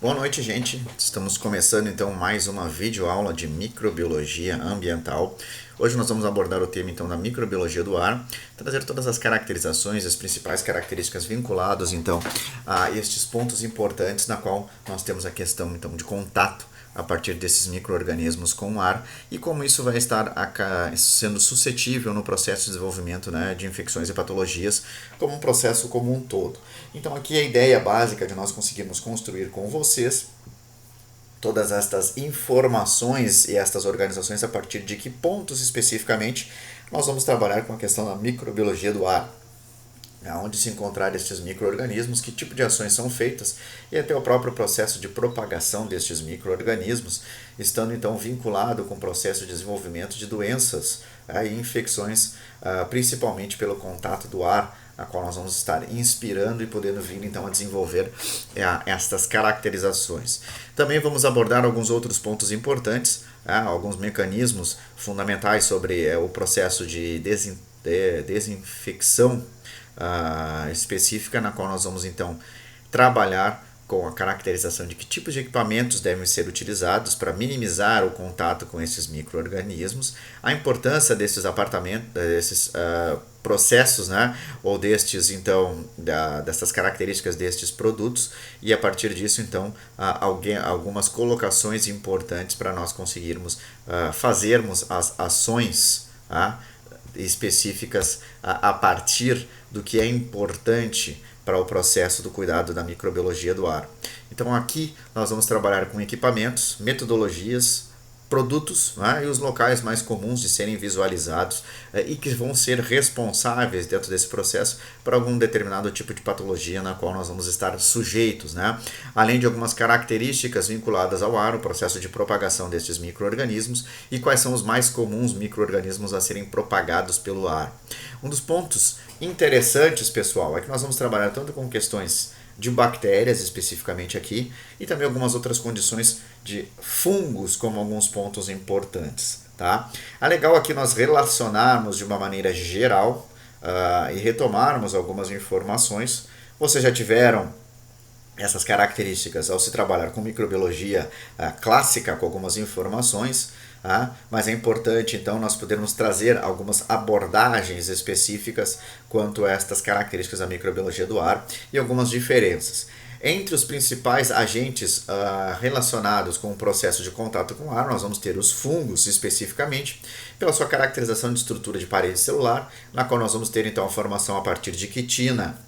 Boa noite, gente. Estamos começando então mais uma videoaula de microbiologia ambiental. Hoje nós vamos abordar o tema então da microbiologia do ar, trazer todas as caracterizações, as principais características vinculadas então a estes pontos importantes na qual nós temos a questão então de contato a partir desses micro-organismos com o ar e como isso vai estar sendo suscetível no processo de desenvolvimento, né, de infecções e patologias como um processo como um todo. Então aqui a ideia básica de nós conseguirmos construir com vocês todas estas informações e estas organizações a partir de que pontos especificamente nós vamos trabalhar com a questão da microbiologia do ar, onde se encontrar estes micro-organismos, que tipo de ações são feitas e até o próprio processo de propagação destes micro-organismos, estando então vinculado com o processo de desenvolvimento de doenças e infecções, principalmente pelo contato do ar, a qual nós vamos estar inspirando e podendo vir então a desenvolver estas caracterizações. Também vamos abordar alguns outros pontos importantes, alguns mecanismos fundamentais sobre o processo de desinfecção específica, na qual nós vamos então trabalhar com a caracterização de que tipos de equipamentos devem ser utilizados para minimizar o contato com esses micro-organismos, a importância desses desses processos, né, ou destes então dessas características destes produtos e a partir disso então algumas colocações importantes para nós conseguirmos fazermos as ações específicas a partir do que é importante para o processo do cuidado da microbiologia do ar. Então aqui nós vamos trabalhar com equipamentos, metodologias, produtos, e os locais mais comuns de serem visualizados e que vão ser responsáveis dentro desse processo para algum determinado tipo de patologia na qual nós vamos estar sujeitos, além de algumas características vinculadas ao ar, o processo de propagação destes micro-organismos e quais são os mais comuns micro-organismos a serem propagados pelo ar. Um dos pontos interessantes, pessoal, é que nós vamos trabalhar tanto com questões de bactérias especificamente aqui e também algumas outras condições de fungos como alguns pontos importantes, tá? É legal aqui nós relacionarmos de uma maneira geral e retomarmos algumas informações. Vocês já tiveram essas características ao se trabalhar com microbiologia clássica com algumas informações, mas é importante então nós podermos trazer algumas abordagens específicas quanto a estas características da microbiologia do ar e algumas diferenças. Entre os principais agentes relacionados com o processo de contato com o ar, nós vamos ter os fungos especificamente, pela sua caracterização de estrutura de parede celular, na qual nós vamos ter então a formação a partir de quitina,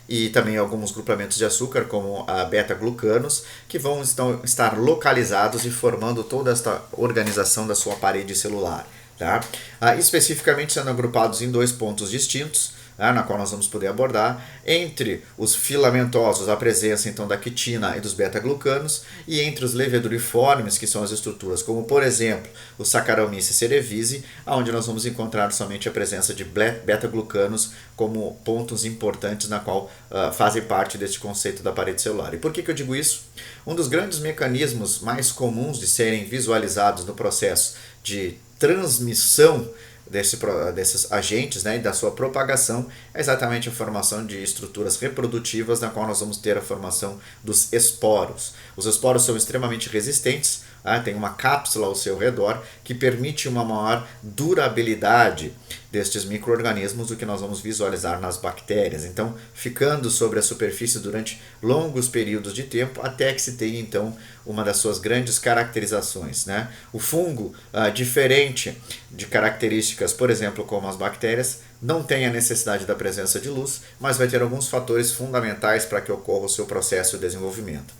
e também alguns grupamentos de açúcar, como beta-glucanos, que vão estar localizados e formando toda esta organização da sua parede celular. Especificamente sendo agrupados em dois pontos distintos, na qual nós vamos poder abordar, entre os filamentosos a presença então da quitina e dos beta-glucanos, e entre os leveduriformes, que são as estruturas como por exemplo o Saccharomyces cerevisiae, onde nós vamos encontrar somente a presença de beta-glucanos como pontos importantes na qual fazem parte deste conceito da parede celular. E por que eu digo isso? Um dos grandes mecanismos mais comuns de serem visualizados no processo de transmissão desses agentes, e da sua propagação é exatamente a formação de estruturas reprodutivas, na qual nós vamos ter a formação dos esporos. Os esporos são extremamente resistentes, tem uma cápsula ao seu redor que permite uma maior durabilidade destes micro-organismos do que nós vamos visualizar nas bactérias. Então, ficando sobre a superfície durante longos períodos de tempo, até que se tenha então uma das suas grandes caracterizações. O fungo, diferente de características, por exemplo, como as bactérias, não tem a necessidade da presença de luz, mas vai ter alguns fatores fundamentais para que ocorra o seu processo de desenvolvimento.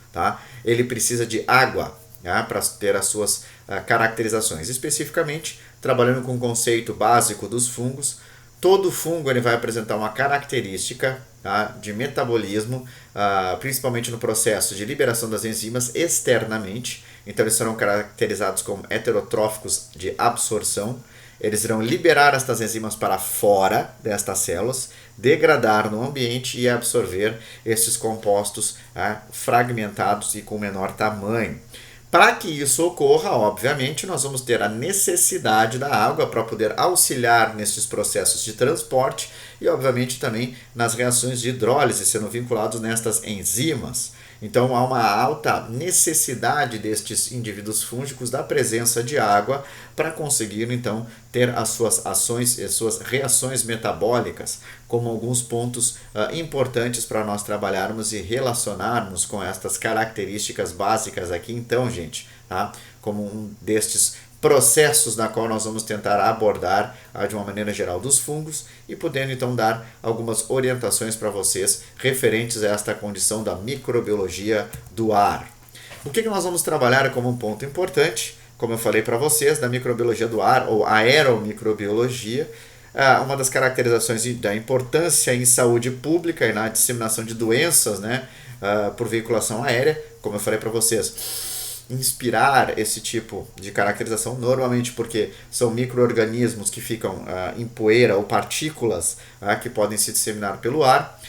Ele precisa de água para ter as suas caracterizações. Especificamente, trabalhando com o conceito básico dos fungos, todo fungo ele vai apresentar uma característica de metabolismo, principalmente no processo de liberação das enzimas externamente. Então, eles serão caracterizados como heterotróficos de absorção. Eles irão liberar estas enzimas para fora destas células, degradar no ambiente e absorver esses compostos fragmentados e com menor tamanho. Para que isso ocorra, obviamente, nós vamos ter a necessidade da água para poder auxiliar nesses processos de transporte e, obviamente, também nas reações de hidrólise, sendo vinculados nestas enzimas. Então há uma alta necessidade destes indivíduos fúngicos da presença de água para conseguir então ter as suas ações, as suas reações metabólicas, como alguns pontos importantes para nós trabalharmos e relacionarmos com estas características básicas aqui então, gente, tá? Como um destes processos na qual nós vamos tentar abordar de uma maneira geral dos fungos e podendo então dar algumas orientações para vocês referentes a esta condição da microbiologia do ar. O que nós vamos trabalhar como um ponto importante, como eu falei para vocês, da microbiologia do ar ou aeromicrobiologia, uma das caracterizações da importância em saúde pública e na disseminação de doenças, né, por veiculação aérea, como eu falei para vocês. Inspirar esse tipo de caracterização, normalmente porque são micro-organismos que ficam em poeira ou partículas que podem se disseminar pelo ar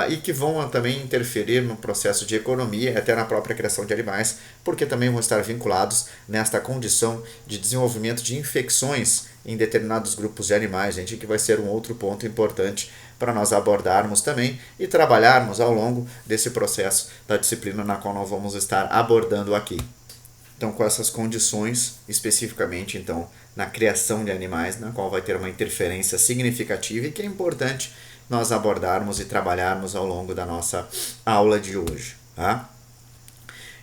e que vão também interferir no processo de economia, até na própria criação de animais, porque também vão estar vinculados nesta condição de desenvolvimento de infecções em determinados grupos de animais, gente, que vai ser um outro ponto importante para nós abordarmos também e trabalharmos ao longo desse processo da disciplina na qual nós vamos estar abordando aqui. Então, com essas condições, especificamente, então, na criação de animais, na qual vai ter uma interferência significativa e que é importante nós abordarmos e trabalharmos ao longo da nossa aula de hoje. Tá?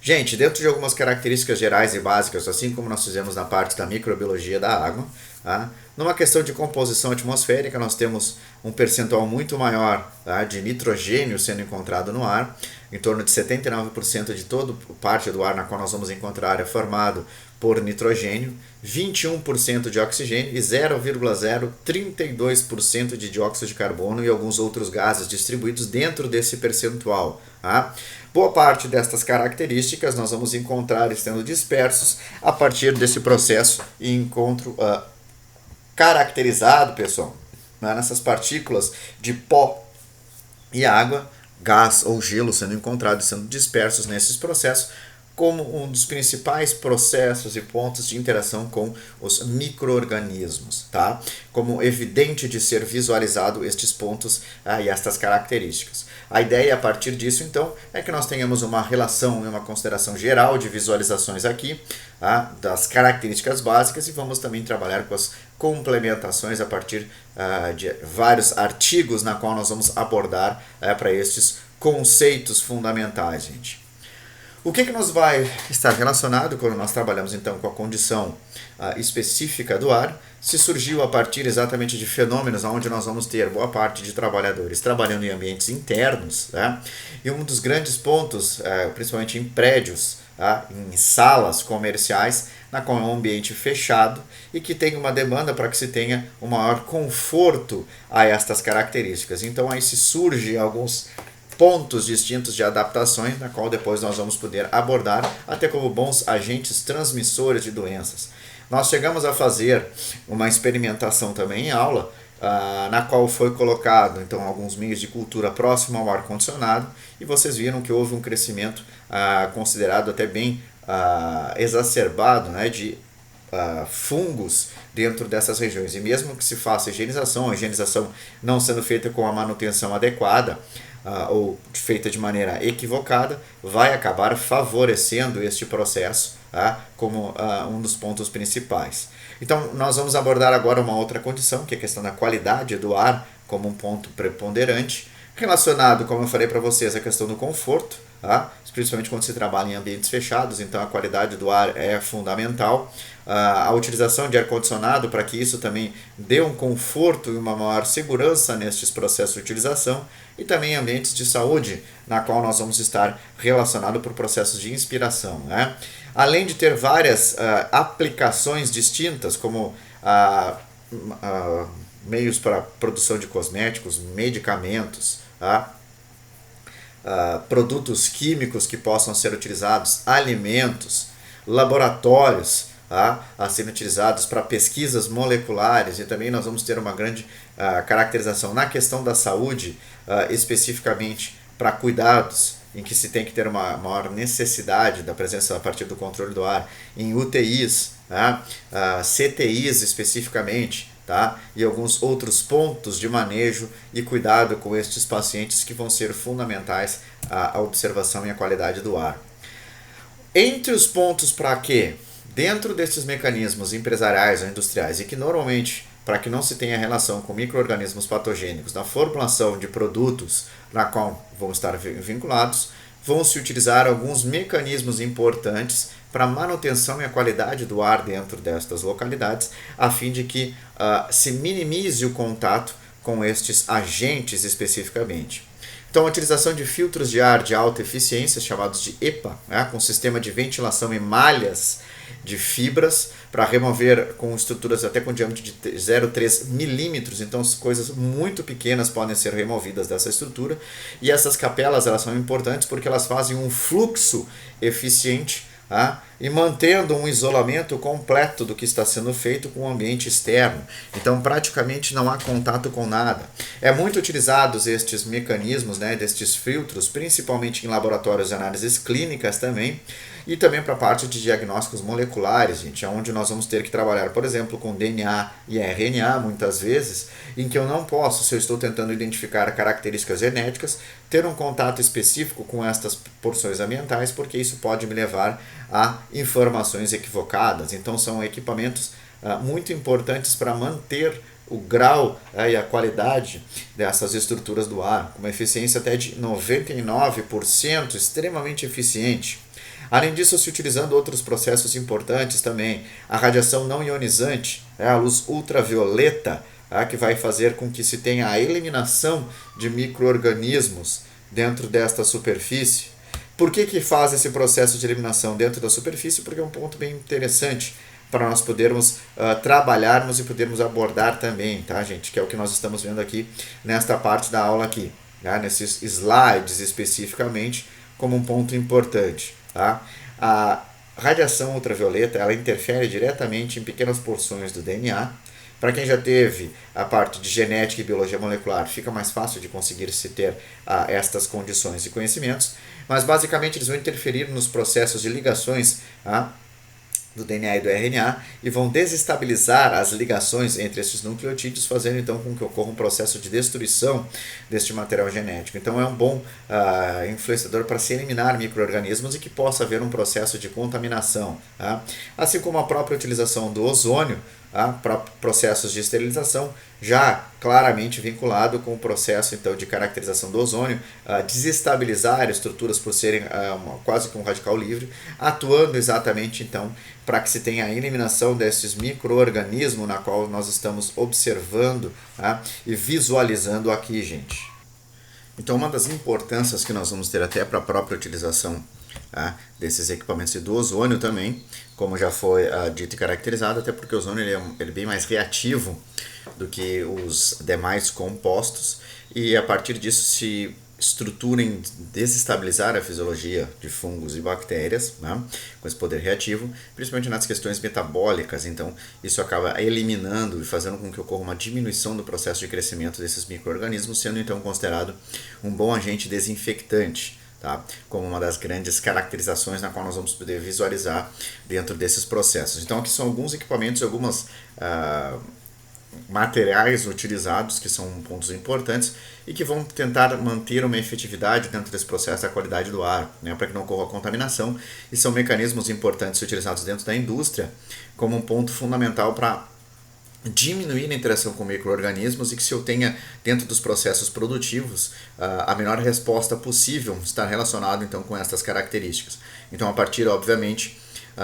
Gente, dentro de algumas características gerais e básicas, assim como nós fizemos na parte da microbiologia da água, tá? Numa questão de composição atmosférica, nós temos um percentual muito maior de nitrogênio sendo encontrado no ar. Em torno de 79% de toda parte do ar na qual nós vamos encontrar é formado por nitrogênio, 21% de oxigênio e 0,032% de dióxido de carbono e alguns outros gases distribuídos dentro desse percentual. Tá? Boa parte destas características nós vamos encontrar estando dispersos a partir desse processo e encontro caracterizado, pessoal, nessas partículas de pó e água, gás ou gelo sendo encontrados e sendo dispersos nesses processos, como um dos principais processos e pontos de interação com os micro-organismos, tá? Como evidente de ser visualizado estes pontos e estas características. A ideia a partir disso, então, é que nós tenhamos uma relação e uma consideração geral de visualizações aqui, das características básicas, e vamos também trabalhar com as complementações a partir de vários artigos na qual nós vamos abordar para estes conceitos fundamentais, gente. O que nos vai estar relacionado quando nós trabalhamos então com a condição específica do ar, se surgiu a partir exatamente de fenômenos onde nós vamos ter boa parte de trabalhadores trabalhando em ambientes internos, né? E um dos grandes pontos, principalmente em prédios, em salas comerciais, na qual é um ambiente fechado e que tem uma demanda para que se tenha um maior conforto a estas características. Então aí se surge alguns pontos distintos de adaptações, na qual depois nós vamos poder abordar até como bons agentes transmissores de doenças. Nós chegamos a fazer uma experimentação também em aula, na qual foi colocado então alguns meios de cultura próximo ao ar-condicionado, e vocês viram que houve um crescimento considerado até bem exacerbado, né, de fungos dentro dessas regiões. E mesmo que se faça a higienização não sendo feita com a manutenção adequada, ou feita de maneira equivocada, vai acabar favorecendo este processo como um dos pontos principais. Então, nós vamos abordar agora uma outra condição, que é a questão da qualidade do ar como um ponto preponderante, relacionado, como eu falei para vocês, à questão do conforto, principalmente quando se trabalha em ambientes fechados, então a qualidade do ar é fundamental. A utilização de ar-condicionado para que isso também dê um conforto e uma maior segurança nestes processos de utilização, e também ambientes de saúde, na qual nós vamos estar relacionados por processos de inspiração, né? Além de ter várias aplicações distintas, como meios para produção de cosméticos, medicamentos, produtos químicos que possam ser utilizados, alimentos, laboratórios a serem utilizados para pesquisas moleculares, e também nós vamos ter uma grande caracterização na questão da saúde, especificamente para cuidados em que se tem que ter uma maior necessidade da presença a partir do controle do ar em UTIs, CTIs especificamente, tá? E alguns outros pontos de manejo e cuidado com estes pacientes que vão ser fundamentais à observação e à qualidade do ar. Entre os pontos para que, dentro desses mecanismos empresariais ou industriais, e que normalmente, para que não se tenha relação com micro-organismos patogênicos na formulação de produtos na qual vão estar vinculados, vão se utilizar alguns mecanismos importantes para a manutenção e a qualidade do ar dentro destas localidades, a fim de que se minimize o contato com estes agentes especificamente. Então, a utilização de filtros de ar de alta eficiência, chamados de EPA, né, com sistema de ventilação e malhas de fibras, para remover com estruturas até com diâmetro de 0,3 milímetros, então coisas muito pequenas podem ser removidas dessa estrutura. E essas capelas elas são importantes porque elas fazem um fluxo eficiente, e mantendo um isolamento completo do que está sendo feito com o ambiente externo. Então praticamente não há contato com nada. É muito utilizados estes mecanismos, né, destes filtros, principalmente em laboratórios de análises clínicas também, e também para a parte de diagnósticos moleculares, gente, onde nós vamos ter que trabalhar, por exemplo, com DNA e RNA, muitas vezes, em que eu não posso, se eu estou tentando identificar características genéticas, ter um contato específico com estas porções ambientais, porque isso pode me levar a informações equivocadas. Então são equipamentos muito importantes para manter o grau e a qualidade dessas estruturas do ar, com uma eficiência até de 99%, extremamente eficiente. Além disso, se utilizando outros processos importantes também, a radiação não ionizante, a luz ultravioleta, que vai fazer com que se tenha a eliminação de micro-organismos dentro desta superfície. Por que faz esse processo de eliminação dentro da superfície? Porque é um ponto bem interessante para nós podermos trabalharmos e podermos abordar também, tá, gente? Que é o que nós estamos vendo aqui nesta parte da aula aqui, tá? Nesses slides especificamente, como um ponto importante, tá? A radiação ultravioleta ela interfere diretamente em pequenas porções do DNA. Para quem já teve a parte de genética e biologia molecular, fica mais fácil de conseguir se ter estas condições e conhecimentos, mas basicamente eles vão interferir nos processos de ligações do DNA e do RNA e vão desestabilizar as ligações entre esses nucleotídeos, fazendo então com que ocorra um processo de destruição deste material genético. Então é um bom influenciador para se eliminar micro-organismos e que possa haver um processo de contaminação. Assim como a própria utilização do ozônio para processos de esterilização, já claramente vinculado com o processo então de caracterização do ozônio, desestabilizar estruturas por serem quase que um radical livre, atuando exatamente então para que se tenha a eliminação desses micro-organismos na qual nós estamos observando e visualizando aqui, gente. Então uma das importâncias que nós vamos ter até para a própria utilização desses equipamentos e do ozônio também, como já foi dito e caracterizado, até porque o ozônio ele é bem mais reativo do que os demais compostos e a partir disso se estrutura em desestabilizar a fisiologia de fungos e bactérias, com esse poder reativo, principalmente nas questões metabólicas. Então isso acaba eliminando e fazendo com que ocorra uma diminuição do processo de crescimento desses micro-organismos, sendo então considerado um bom agente desinfectante, como uma das grandes caracterizações na qual nós vamos poder visualizar dentro desses processos. Então aqui são alguns equipamentos e algumas materiais utilizados que são pontos importantes e que vão tentar manter uma efetividade dentro desse processo da qualidade do ar, para que não ocorra contaminação, e são mecanismos importantes utilizados dentro da indústria como um ponto fundamental para diminuir a interação com micro-organismos e que se eu tenha dentro dos processos produtivos a menor resposta possível está relacionado então com essas características. Então a partir obviamente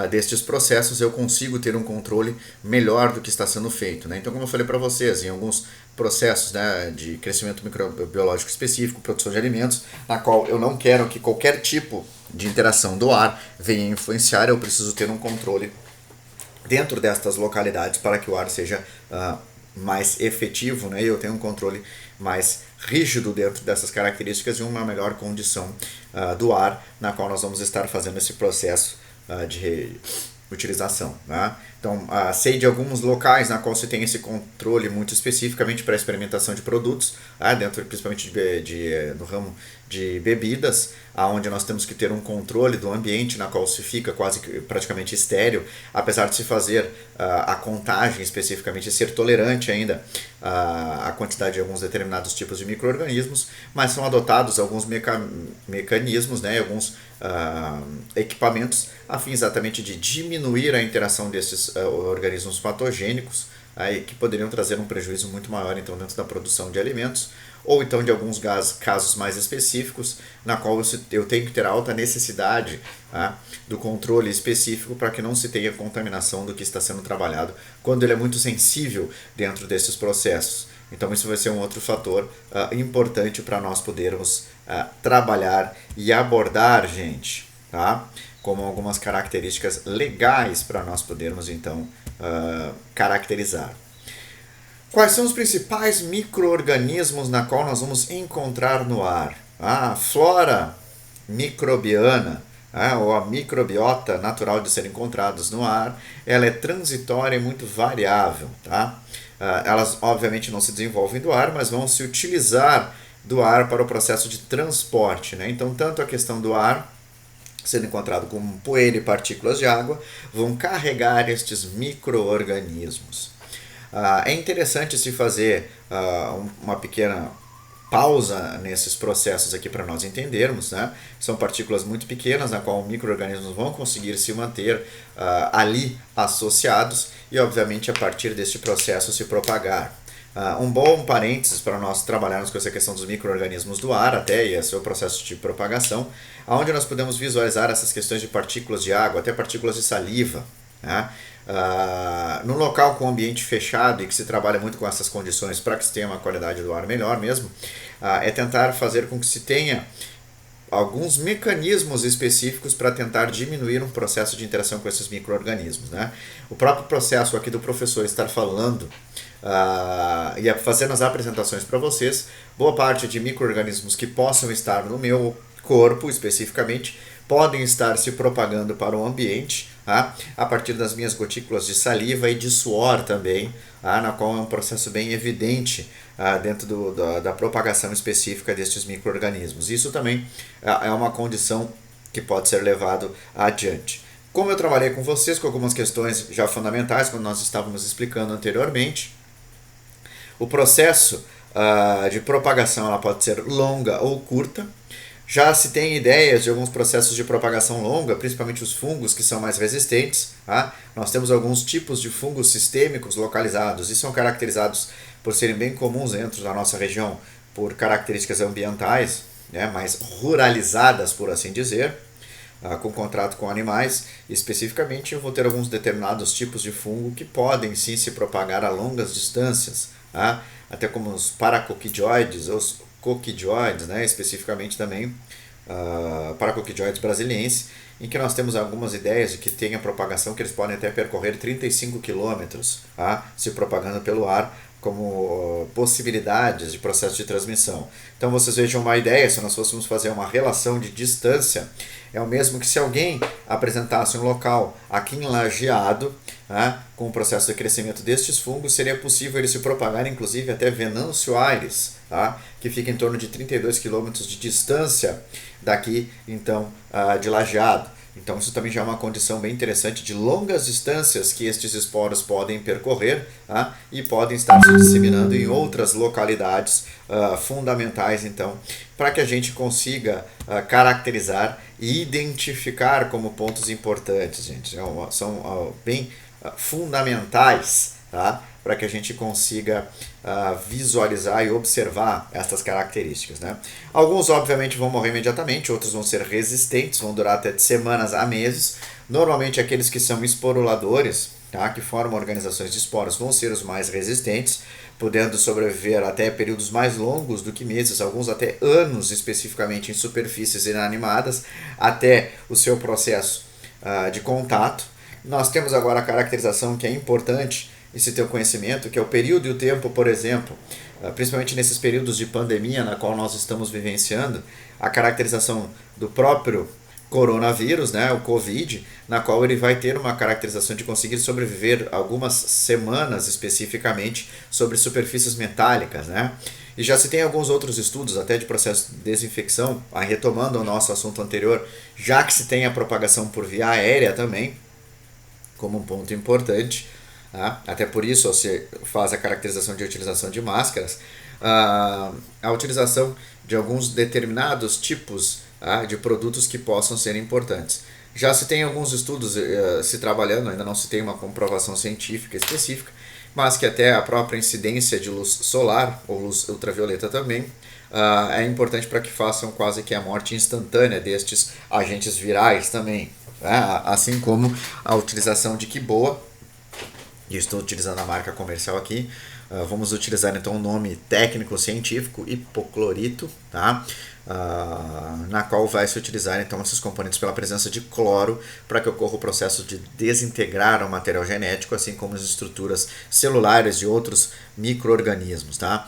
destes processos eu consigo ter um controle melhor do que está sendo feito, Então como eu falei para vocês, em alguns processos de crescimento microbiológico específico, produção de alimentos, na qual eu não quero que qualquer tipo de interação do ar venha influenciar, eu preciso ter um controle dentro destas localidades para que o ar seja mais efetivo, e eu tenho um controle mais rígido dentro dessas características e uma melhor condição do ar, na qual nós vamos estar fazendo esse processo de utilização. Então, sei de alguns locais na qual se tem esse controle muito especificamente para experimentação de produtos, dentro principalmente no ramo de bebidas, aonde nós temos que ter um controle do ambiente na qual se fica quase que praticamente estéril, apesar de se fazer a contagem especificamente, ser tolerante ainda a quantidade de alguns determinados tipos de micro-organismos, mas são adotados alguns mecanismos, né, alguns equipamentos a fim exatamente de diminuir a interação desses organismos patogênicos, que poderiam trazer um prejuízo muito maior então dentro da produção de alimentos, ou então de alguns casos mais específicos, na qual eu tenho que ter alta necessidade do controle específico para que não se tenha contaminação do que está sendo trabalhado, quando ele é muito sensível dentro desses processos. Então isso vai ser um outro fator importante para nós podermos trabalhar e abordar, gente, tá? Como algumas características legais para nós podermos então caracterizar. Quais são os principais micro-organismos na qual nós vamos encontrar no ar? A flora microbiana, ou a microbiota natural de ser encontrados no ar, ela é transitória e muito variável. Tá? Elas obviamente não se desenvolvem do ar, mas vão se utilizar do ar para o processo de transporte. Né? Então, tanto a questão do ar sendo encontrado com poeira e partículas de água, vão carregar estes micro-organismos. É interessante se fazer uma pequena pausa nesses processos aqui para nós entendermos, né? São partículas muito pequenas na qual micro-organismos vão conseguir se manter ali associados e obviamente a partir deste processo se propagar. Um bom parênteses para nós trabalharmos com essa questão dos micro-organismos do ar até e esse é o processo de propagação, onde nós podemos visualizar essas questões de partículas de água, até partículas de saliva, né? No local com ambiente fechado e que se trabalha muito com essas condições para que se tenha uma qualidade do ar melhor mesmo, é tentar fazer com que se tenha alguns mecanismos específicos para tentar diminuir um processo de interação com esses micro-organismos, né? O próprio processo aqui do professor estar falando e fazendo as apresentações para vocês, boa parte de micro-organismos que possam estar no meu corpo especificamente podem estar se propagando para o ambiente a partir das minhas gotículas de saliva e de suor também, na qual é um processo bem evidente dentro da propagação específica destes micro-organismos. Isso também é uma condição que pode ser levado adiante. Como eu trabalhei com vocês com algumas questões já fundamentais, quando nós estávamos explicando anteriormente, o processo de propagação ela pode ser longa ou curta. Já se tem ideias de alguns processos de propagação longa, principalmente os fungos que são mais resistentes. Nós temos alguns tipos de fungos sistêmicos localizados e são caracterizados por serem bem comuns dentro da nossa região por características ambientais, né, mais ruralizadas, por assim dizer, com contrato com animais. Especificamente eu vou ter alguns determinados tipos de fungo que podem sim se propagar a longas distâncias, até como os paracoquidioides, os coquidioides, né, especificamente também paracoquidioides brasilienses, em que nós temos algumas ideias de que tem a propagação que eles podem até percorrer 35 km se propagando pelo ar como possibilidades de processo de transmissão. Então vocês vejam uma ideia, se nós fôssemos fazer uma relação de distância, é o mesmo que se alguém apresentasse um local aqui em Lajeado, com o processo de crescimento destes fungos, seria possível ele se propagar inclusive até Venâncio Aires, que fica em torno de 32 km de distância daqui, então, de Lajeado. Então isso também já é uma condição bem interessante de longas distâncias que estes esporos podem percorrer e podem estar se disseminando em outras localidades fundamentais, então, para que a gente consiga caracterizar e identificar como pontos importantes, gente. São bem fundamentais, para que a gente consiga visualizar e observar essas características, né? Alguns obviamente vão morrer imediatamente, outros vão ser resistentes, vão durar até de semanas a meses. Normalmente aqueles que são esporuladores, que formam organizações de esporos, vão ser os mais resistentes, podendo sobreviver até períodos mais longos do que meses, alguns até anos especificamente em superfícies inanimadas, até o seu processo de contato. Nós temos agora a caracterização que é importante e se ter o conhecimento, que é o período e o tempo, por exemplo, principalmente nesses períodos de pandemia na qual nós estamos vivenciando, a caracterização do próprio coronavírus, né, o Covid, na qual ele vai ter uma caracterização de conseguir sobreviver algumas semanas especificamente sobre superfícies metálicas, né? E já se tem alguns outros estudos, até de processo de desinfecção, retomando o nosso assunto anterior, já que se tem a propagação por via aérea também, como um ponto importante, tá? Até por isso você faz a caracterização de utilização de máscaras, a utilização de alguns determinados tipos, tá, de produtos que possam ser importantes. Já se tem alguns estudos se trabalhando, ainda não se tem uma comprovação científica específica, mas que até a própria incidência de luz solar, ou luz ultravioleta também, é importante para que façam quase que a morte instantânea destes agentes virais também. Assim como a utilização de Quiboa, e estou utilizando a marca comercial aqui, vamos utilizar então o nome técnico científico, hipoclorito, tá? Na qual vai se utilizar então esses componentes pela presença de cloro para que ocorra o processo de desintegrar o material genético, assim como as estruturas celulares de outros micro-organismos, tá?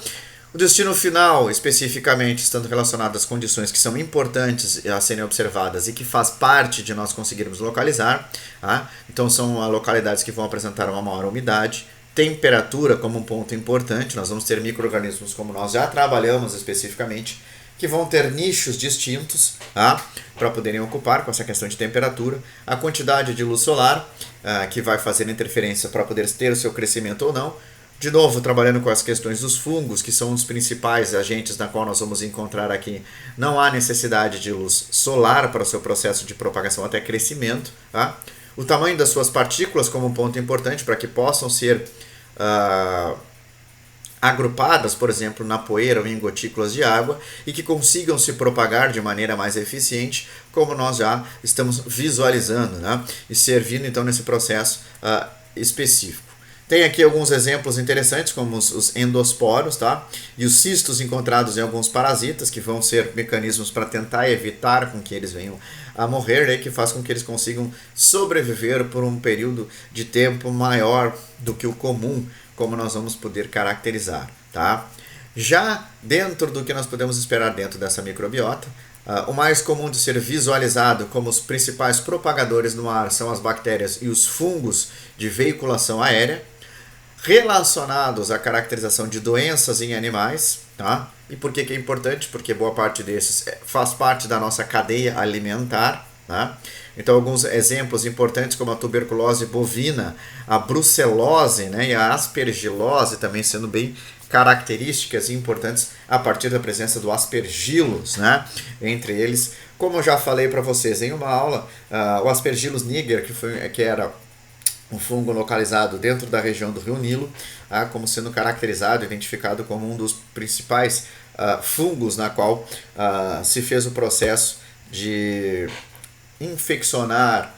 O destino final, especificamente, estando relacionado às condições que são importantes a serem observadas e que faz parte de nós conseguirmos localizar, tá? Então são localidades que vão apresentar uma maior umidade, temperatura como um ponto importante, nós vamos ter micro-organismos como nós já trabalhamos especificamente, que vão ter nichos distintos, tá? Para poderem ocupar com essa questão de temperatura, a quantidade de luz solar, que vai fazer interferência para poder ter o seu crescimento ou não. De novo, trabalhando com as questões dos fungos, que são os principais agentes na qual nós vamos encontrar aqui. Não há necessidade de luz solar para o seu processo de propagação até crescimento. Tá? O tamanho das suas partículas como um ponto importante para que possam ser agrupadas, por exemplo, na poeira ou em gotículas de água e que consigam se propagar de maneira mais eficiente, como nós já estamos visualizando, né? E servindo então nesse processo específico. Tem aqui alguns exemplos interessantes, como os endosporos, tá? E os cistos encontrados em alguns parasitas, que vão ser mecanismos para tentar evitar com que eles venham a morrer, né? Que faz com que eles consigam sobreviver por um período de tempo maior do que o comum, como nós vamos poder caracterizar, tá? Já dentro do que nós podemos esperar dentro dessa microbiota, o mais comum de ser visualizado como os principais propagadores no ar são as bactérias e os fungos de veiculação aérea, relacionados à caracterização de doenças em animais, tá? E por que é importante? Porque boa parte desses faz parte da nossa cadeia alimentar, tá? Então, alguns exemplos importantes como a tuberculose bovina, a brucelose, né, e a aspergilose também sendo bem características e importantes a partir da presença do aspergillus, né? Entre eles, como eu já falei para vocês em uma aula, o Aspergillus niger, que era um fungo localizado dentro da região do Rio Nilo, como sendo caracterizado, identificado como um dos principais fungos na qual se fez o processo de infeccionar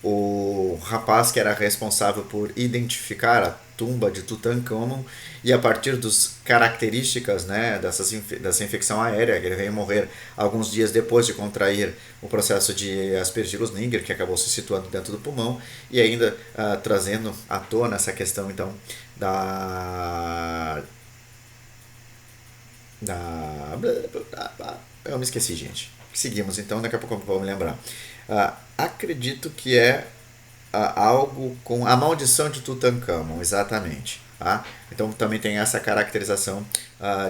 o rapaz que era responsável por identificar a tumba de Tutankhamon, e a partir das características, né, dessa infecção aérea, que ele veio morrer alguns dias depois de contrair o processo de Aspergillus niger, que acabou se situando dentro do pulmão, e ainda trazendo à tona essa questão então eu me esqueci, gente. Seguimos então, daqui a pouco eu vou me lembrar. Acredito que é algo com a maldição de Tutankhamon, exatamente. Tá? Então também tem essa caracterização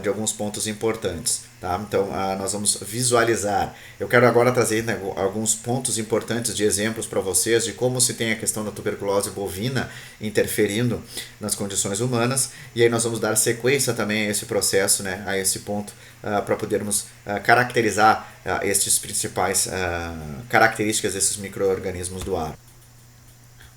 de alguns pontos importantes. Tá? Então nós vamos visualizar. Eu quero agora trazer, né, alguns pontos importantes de exemplos para vocês de como se tem a questão da tuberculose bovina interferindo nas condições humanas, e aí nós vamos dar sequência também a esse processo, né, a esse ponto, para podermos caracterizar estes principais características desses micro-organismos do ar.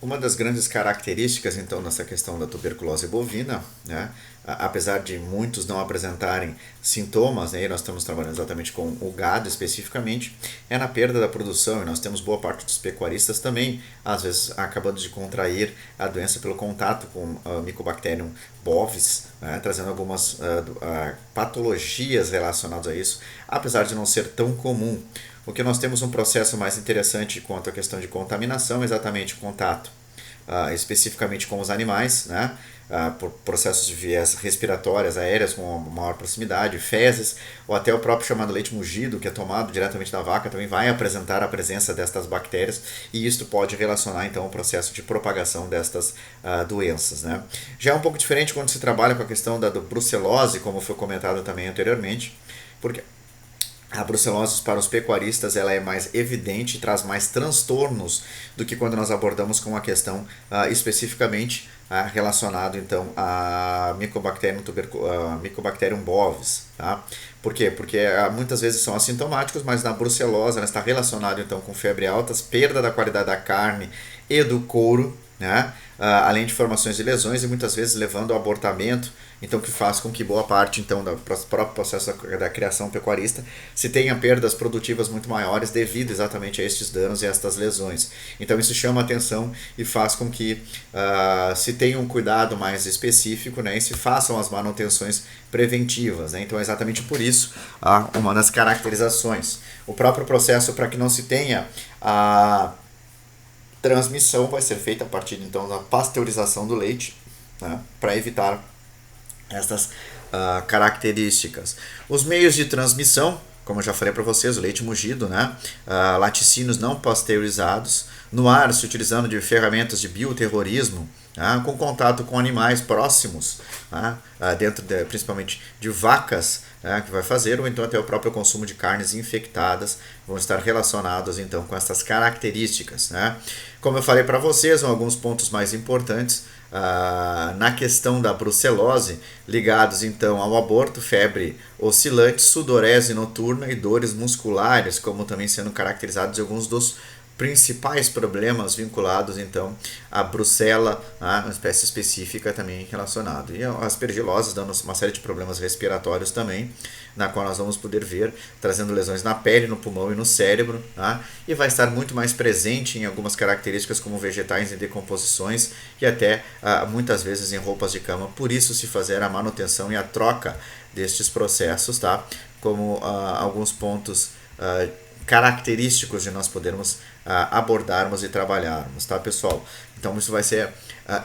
Uma das grandes características, então, nessa questão da tuberculose bovina, né, apesar de muitos não apresentarem sintomas, né, e nós estamos trabalhando exatamente com o gado especificamente, é na perda da produção, e nós temos boa parte dos pecuaristas também, às vezes, acabando de contrair a doença pelo contato com o Mycobacterium bovis, né, trazendo algumas patologias relacionadas a isso, apesar de não ser tão comum. O que nós temos um processo mais interessante quanto à questão de contaminação, exatamente o contato especificamente com os animais, né? Por processos de vias respiratórias aéreas com maior proximidade, fezes, ou até o próprio chamado leite mugido, que é tomado diretamente da vaca, também vai apresentar a presença destas bactérias, e isto pode relacionar então o processo de propagação destas doenças, né? Já é um pouco diferente quando se trabalha com a questão da brucelose, como foi comentado também anteriormente, porque a brucelose para os pecuaristas ela é mais evidente e traz mais transtornos do que quando nós abordamos com a questão especificamente relacionado então a Mycobacterium bovis, tá? Por quê? Porque muitas vezes são assintomáticos, mas na brucelose ela está relacionada então com febre alta, perda da qualidade da carne e do couro, né? Além de formações de lesões e muitas vezes levando ao abortamento, então que faz com que boa parte então do próprio processo da criação pecuarista se tenha perdas produtivas muito maiores devido exatamente a estes danos e a estas lesões. Então isso chama atenção e faz com que se tenha um cuidado mais específico, né, e se façam as manutenções preventivas, né? Então é exatamente por isso uma das caracterizações. O próprio processo para que não se tenha a transmissão vai ser feita a partir então da pasteurização do leite, né, para evitar essas características. Os meios de transmissão, como eu já falei para vocês, o leite mugido, né, laticínios não pasteurizados, no ar se utilizando de ferramentas de bioterrorismo, com contato com animais próximos, dentro principalmente de vacas, que vai fazer, ou então até o próprio consumo de carnes infectadas vão estar relacionados então com essas características, né? Como eu falei para vocês, alguns pontos mais importantes na questão da brucelose, ligados então ao aborto, febre oscilante, sudorese noturna e dores musculares, como também sendo caracterizados alguns dos principais problemas vinculados então à brucela, uma espécie específica também relacionado. E as aspergiloses dando uma série de problemas respiratórios também, na qual nós vamos poder ver, trazendo lesões na pele, no pulmão e no cérebro, e vai estar muito mais presente em algumas características como vegetais em decomposições e até muitas vezes em roupas de cama. Por isso se fazer a manutenção e a troca destes processos, tá? Como alguns pontos característicos de nós podermos abordarmos e trabalharmos, tá, pessoal? Então isso vai ser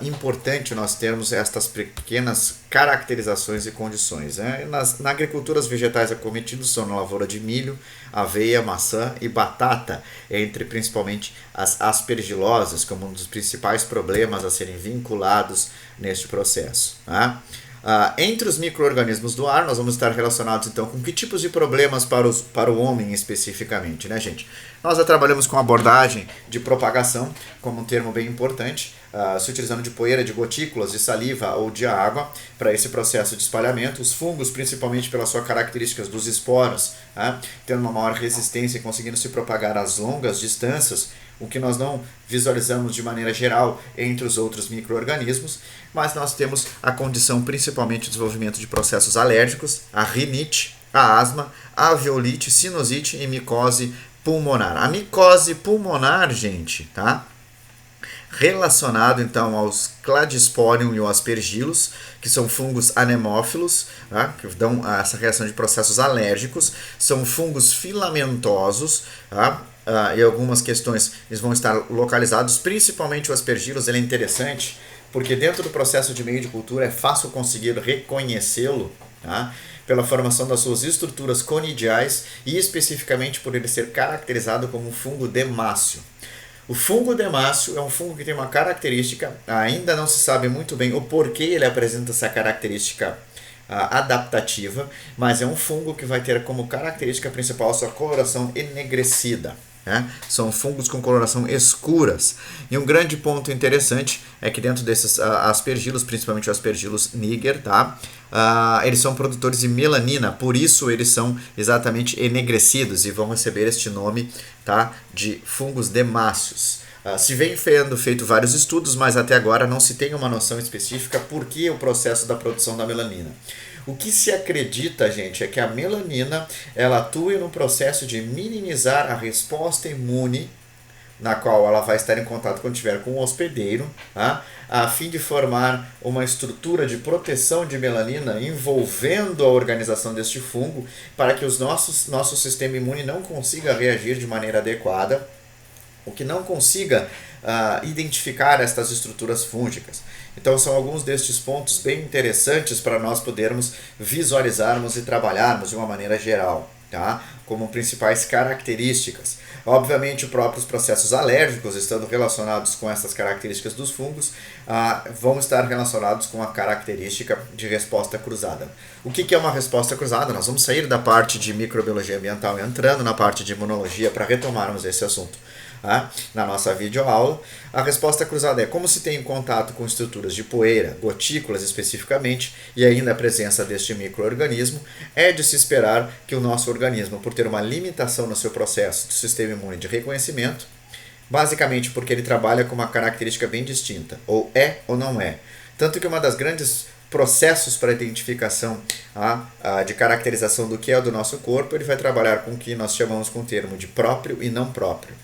importante nós termos estas pequenas caracterizações e condições, né? Na agricultura, os vegetais acometidos são na lavoura de milho, aveia, maçã e batata, entre principalmente as aspergiloses, como um dos principais problemas a serem vinculados neste processo, tá? Entre os micro-organismos do ar, nós vamos estar relacionados então com que tipos de problemas para o homem especificamente, né, gente? Nós já trabalhamos com abordagem de propagação, como um termo bem importante, se utilizando de poeira, de gotículas, de saliva ou de água para esse processo de espalhamento. Os fungos, principalmente pelas suas características dos esporos, tendo uma maior resistência e conseguindo se propagar às longas distâncias, o que nós não visualizamos de maneira geral entre os outros micro-organismos, mas nós temos a condição principalmente de desenvolvimento de processos alérgicos, a rinite, a asma, a alveolite, sinusite e micose pulmonar. A micose pulmonar, gente, tá? Relacionado então aos Cladisporium e aos Aspergillus, que são fungos anemófilos, que dão essa reação de processos alérgicos, são fungos filamentosos, e algumas questões eles vão estar localizados, principalmente o Aspergillus. Ele é interessante porque dentro do processo de meio de cultura é fácil conseguir reconhecê-lo, pela formação das suas estruturas conidiais e especificamente por ele ser caracterizado como um fungo demácio. O fungo demácio é um fungo que tem uma característica, ainda não se sabe muito bem o porquê ele apresenta essa característica adaptativa, mas é um fungo que vai ter como característica principal sua coloração enegrecida. São fungos com coloração escuras. E um grande ponto interessante é que dentro desses aspergillus, principalmente o Aspergillus niger, eles são produtores de melanina, por isso eles são exatamente enegrecidos e vão receber este nome, de fungos demáceos. Se vem sendo feito vários estudos, mas até agora não se tem uma noção específica por que o processo da produção da melanina. O que se acredita, gente, é que a melanina ela atua no processo de minimizar a resposta imune, na qual ela vai estar em contato quando estiver com o hospedeiro, a fim de formar uma estrutura de proteção de melanina envolvendo a organização deste fungo, para que nosso sistema imune não consiga reagir de maneira adequada, o que não consiga identificar estas estruturas fúngicas. Então são alguns destes pontos bem interessantes para nós podermos visualizarmos e trabalharmos de uma maneira geral, tá? Como principais características. Obviamente, os próprios processos alérgicos, estando relacionados com essas características dos fungos, vão estar relacionados com a característica de resposta cruzada. O que é uma resposta cruzada? Nós vamos sair da parte de microbiologia ambiental e entrando na parte de imunologia para retomarmos esse assunto. Na nossa videoaula, a resposta cruzada é como se tem contato com estruturas de poeira, gotículas especificamente, e ainda a presença deste micro-organismo, é de se esperar que o nosso organismo, por ter uma limitação no seu processo do sistema imune de reconhecimento, basicamente porque ele trabalha com uma característica bem distinta, ou é ou não é. Tanto que uma das grandes processos para identificação de caracterização do que é do nosso corpo, ele vai trabalhar com o que nós chamamos com o termo de próprio e não próprio.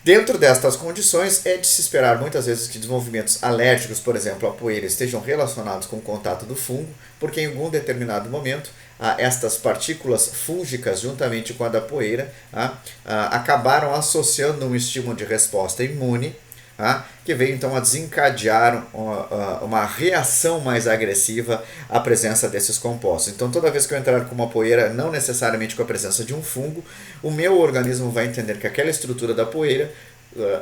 Dentro destas condições, é de se esperar muitas vezes que desenvolvimentos alérgicos, por exemplo, a poeira, estejam relacionados com o contato do fungo, porque em algum determinado momento, estas partículas fúngicas, juntamente com a da poeira, acabaram associando um estímulo de resposta imune, que veio então a desencadear uma reação mais agressiva à presença desses compostos. Então toda vez que eu entrar com uma poeira, não necessariamente com a presença de um fungo, o meu organismo vai entender que aquela estrutura da poeira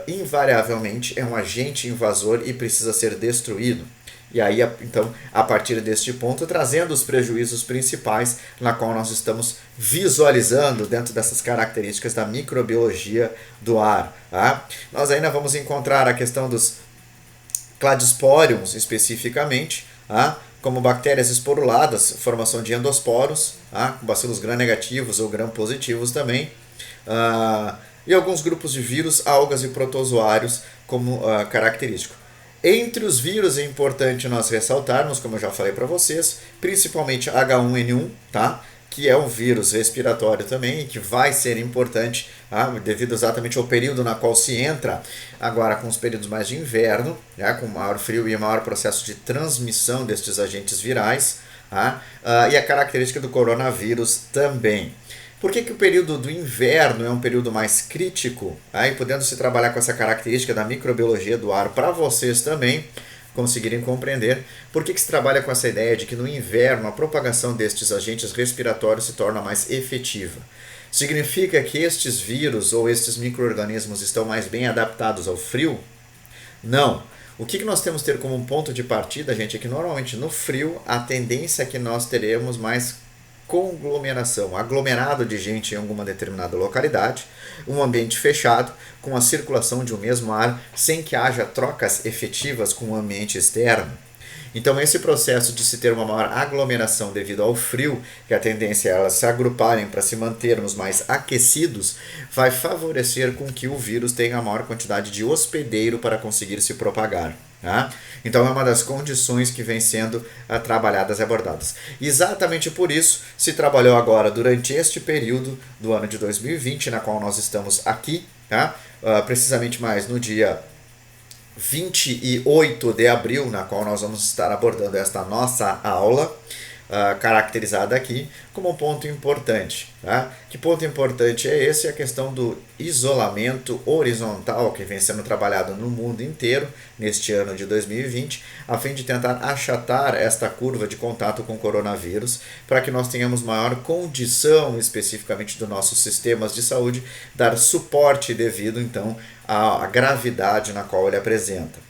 invariavelmente é um agente invasor e precisa ser destruído. E aí, então, a partir deste ponto, trazendo os prejuízos principais na qual nós estamos visualizando dentro dessas características da microbiologia do ar. Nós ainda vamos encontrar a questão dos cladisporiums especificamente, como bactérias esporuladas, formação de endosporos, com bacilos gram-negativos ou gram-positivos também, e alguns grupos de vírus, algas e protozoários como característico. Entre os vírus é importante nós ressaltarmos, como eu já falei para vocês, principalmente H1N1, que é um vírus respiratório também, que vai ser importante devido exatamente ao período na qual se entra, agora com os períodos mais de inverno, com maior frio e maior processo de transmissão destes agentes virais, e a característica do coronavírus também. Por que o período do inverno é um período mais crítico? E podendo se trabalhar com essa característica da microbiologia do ar para vocês também conseguirem compreender por que se trabalha com essa ideia de que no inverno a propagação destes agentes respiratórios se torna mais efetiva. Significa que estes vírus ou estes micro-organismos estão mais bem adaptados ao frio? Não. O que nós temos que ter como um ponto de partida, gente, é que normalmente no frio a tendência é que nós teremos mais conglomeração, aglomerado de gente em alguma determinada localidade, um ambiente fechado, com a circulação de um mesmo ar, sem que haja trocas efetivas com o ambiente externo. Então esse processo de se ter uma maior aglomeração devido ao frio, que a tendência é elas se agruparem para se mantermos mais aquecidos, vai favorecer com que o vírus tenha a maior quantidade de hospedeiro para conseguir se propagar. Então é uma das condições que vem sendo trabalhadas e abordadas. Exatamente por isso se trabalhou agora durante este período do ano de 2020, na qual nós estamos aqui, precisamente mais no dia 28 de abril, na qual nós vamos estar abordando esta nossa aula, caracterizada aqui como um ponto importante. Que ponto importante é esse? A questão do isolamento horizontal que vem sendo trabalhado no mundo inteiro neste ano de 2020, a fim de tentar achatar esta curva de contato com o coronavírus, para que nós tenhamos maior condição, especificamente dos nossos sistemas de saúde, dar suporte devido então à gravidade na qual ele apresenta.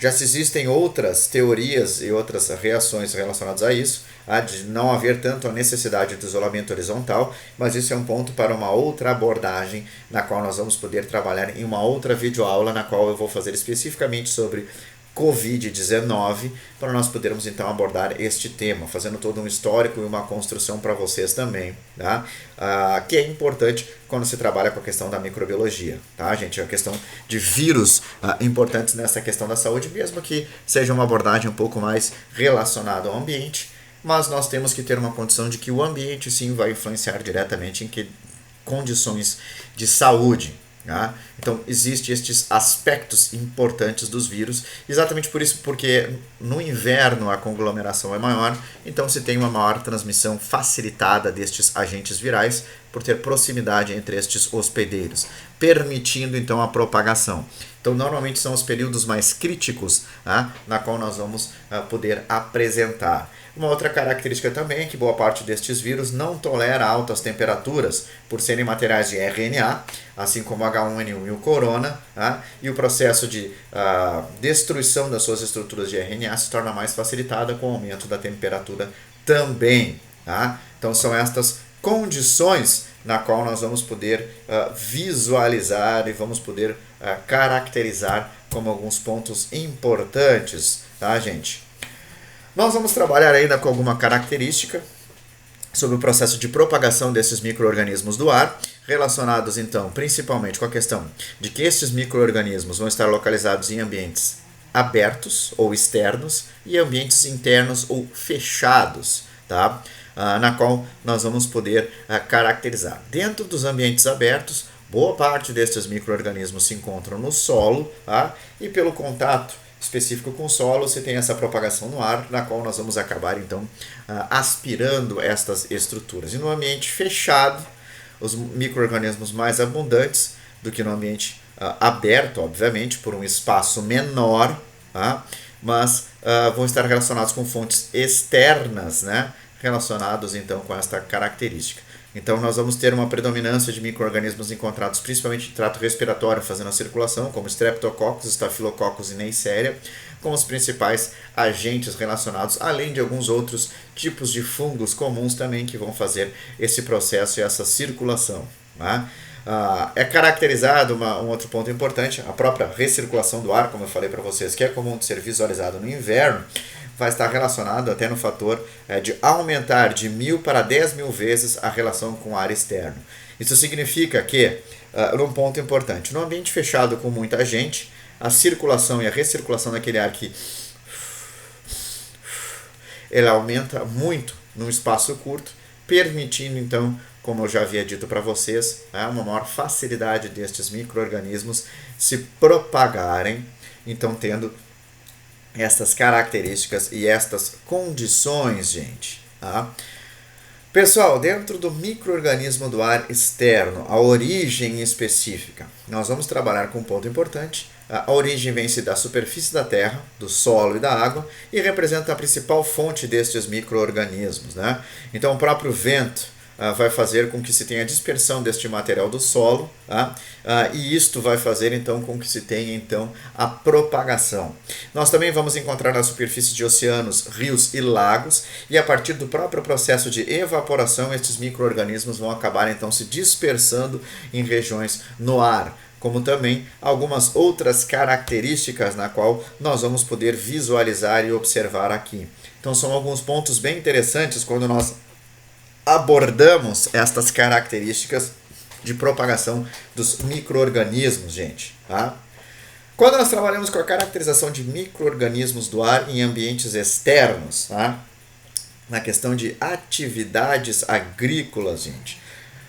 Já se existem outras teorias e outras reações relacionadas a isso, de não haver tanto a necessidade do isolamento horizontal, mas isso é um ponto para uma outra abordagem, na qual nós vamos poder trabalhar em uma outra videoaula, na qual eu vou fazer especificamente sobre Covid-19, para nós podermos então abordar este tema, fazendo todo um histórico e uma construção para vocês também, que é importante quando se trabalha com a questão da microbiologia, gente? A questão de vírus importantes nessa questão da saúde, mesmo que seja uma abordagem um pouco mais relacionada ao ambiente, mas nós temos que ter uma condição de que o ambiente sim vai influenciar diretamente em que condições de saúde. Então, existem estes aspectos importantes dos vírus, exatamente por isso, porque no inverno a conglomeração é maior, então se tem uma maior transmissão facilitada destes agentes virais, por ter proximidade entre estes hospedeiros, permitindo então a propagação. Então, normalmente são os períodos mais críticos, na qual nós vamos poder apresentar. Uma outra característica também é que boa parte destes vírus não tolera altas temperaturas, por serem materiais de RNA, assim como o H1N1 e o corona, e o processo de destruição das suas estruturas de RNA se torna mais facilitada com o aumento da temperatura também. Então, são estas condições na qual nós vamos poder visualizar e vamos poder caracterizar como alguns pontos importantes, tá, gente? Nós vamos trabalhar ainda com alguma característica sobre o processo de propagação desses micro-organismos do ar, relacionados então principalmente com a questão de que esses micro-organismos vão estar localizados em ambientes abertos ou externos e ambientes internos ou fechados, tá? Na qual nós vamos poder caracterizar. Dentro dos ambientes abertos, boa parte destes micro-organismos se encontram no solo, e pelo contato específico com o solo, você tem essa propagação no ar, na qual nós vamos acabar então aspirando estas estruturas. E no ambiente fechado, os micro-organismos mais abundantes do que no ambiente aberto, obviamente, por um espaço menor, mas vão estar relacionados com fontes externas, né? Relacionados então com esta característica. Então nós vamos ter uma predominância de micro-organismos encontrados principalmente em trato respiratório fazendo a circulação, como Streptococcus, Staphylococcus e Neisseria, como os principais agentes relacionados, além de alguns outros tipos de fungos comuns também que vão fazer esse processo e essa circulação. É caracterizado um outro ponto importante, a própria recirculação do ar, como eu falei para vocês, que é comum de ser visualizado no inverno, vai estar relacionado até no fator de aumentar de 1.000 para 10.000 vezes a relação com o ar externo. Isso significa que, num ponto importante, no ambiente fechado com muita gente, a circulação e a recirculação daquele ar que ele aumenta muito num espaço curto, permitindo então, como eu já havia dito para vocês, uma maior facilidade destes micro-organismos se propagarem, então tendo estas características e estas condições, gente. Pessoal, dentro do micro-organismo do ar externo, a origem específica, nós vamos trabalhar com um ponto importante. A origem vem-se da superfície da terra, do solo e da água e representa a principal fonte destes micro-organismos, né? Então, o próprio vento vai fazer com que se tenha dispersão deste material do solo, e isto vai fazer então com que se tenha então a propagação. Nós também vamos encontrar na superfície de oceanos, rios e lagos, e a partir do próprio processo de evaporação, estes micro-organismos vão acabar então se dispersando em regiões no ar, como também algumas outras características na qual nós vamos poder visualizar e observar aqui. Então são alguns pontos bem interessantes quando nós abordamos estas características de propagação dos micro-organismos, gente. Quando nós trabalhamos com a caracterização de micro-organismos do ar em ambientes externos, na questão de atividades agrícolas, gente,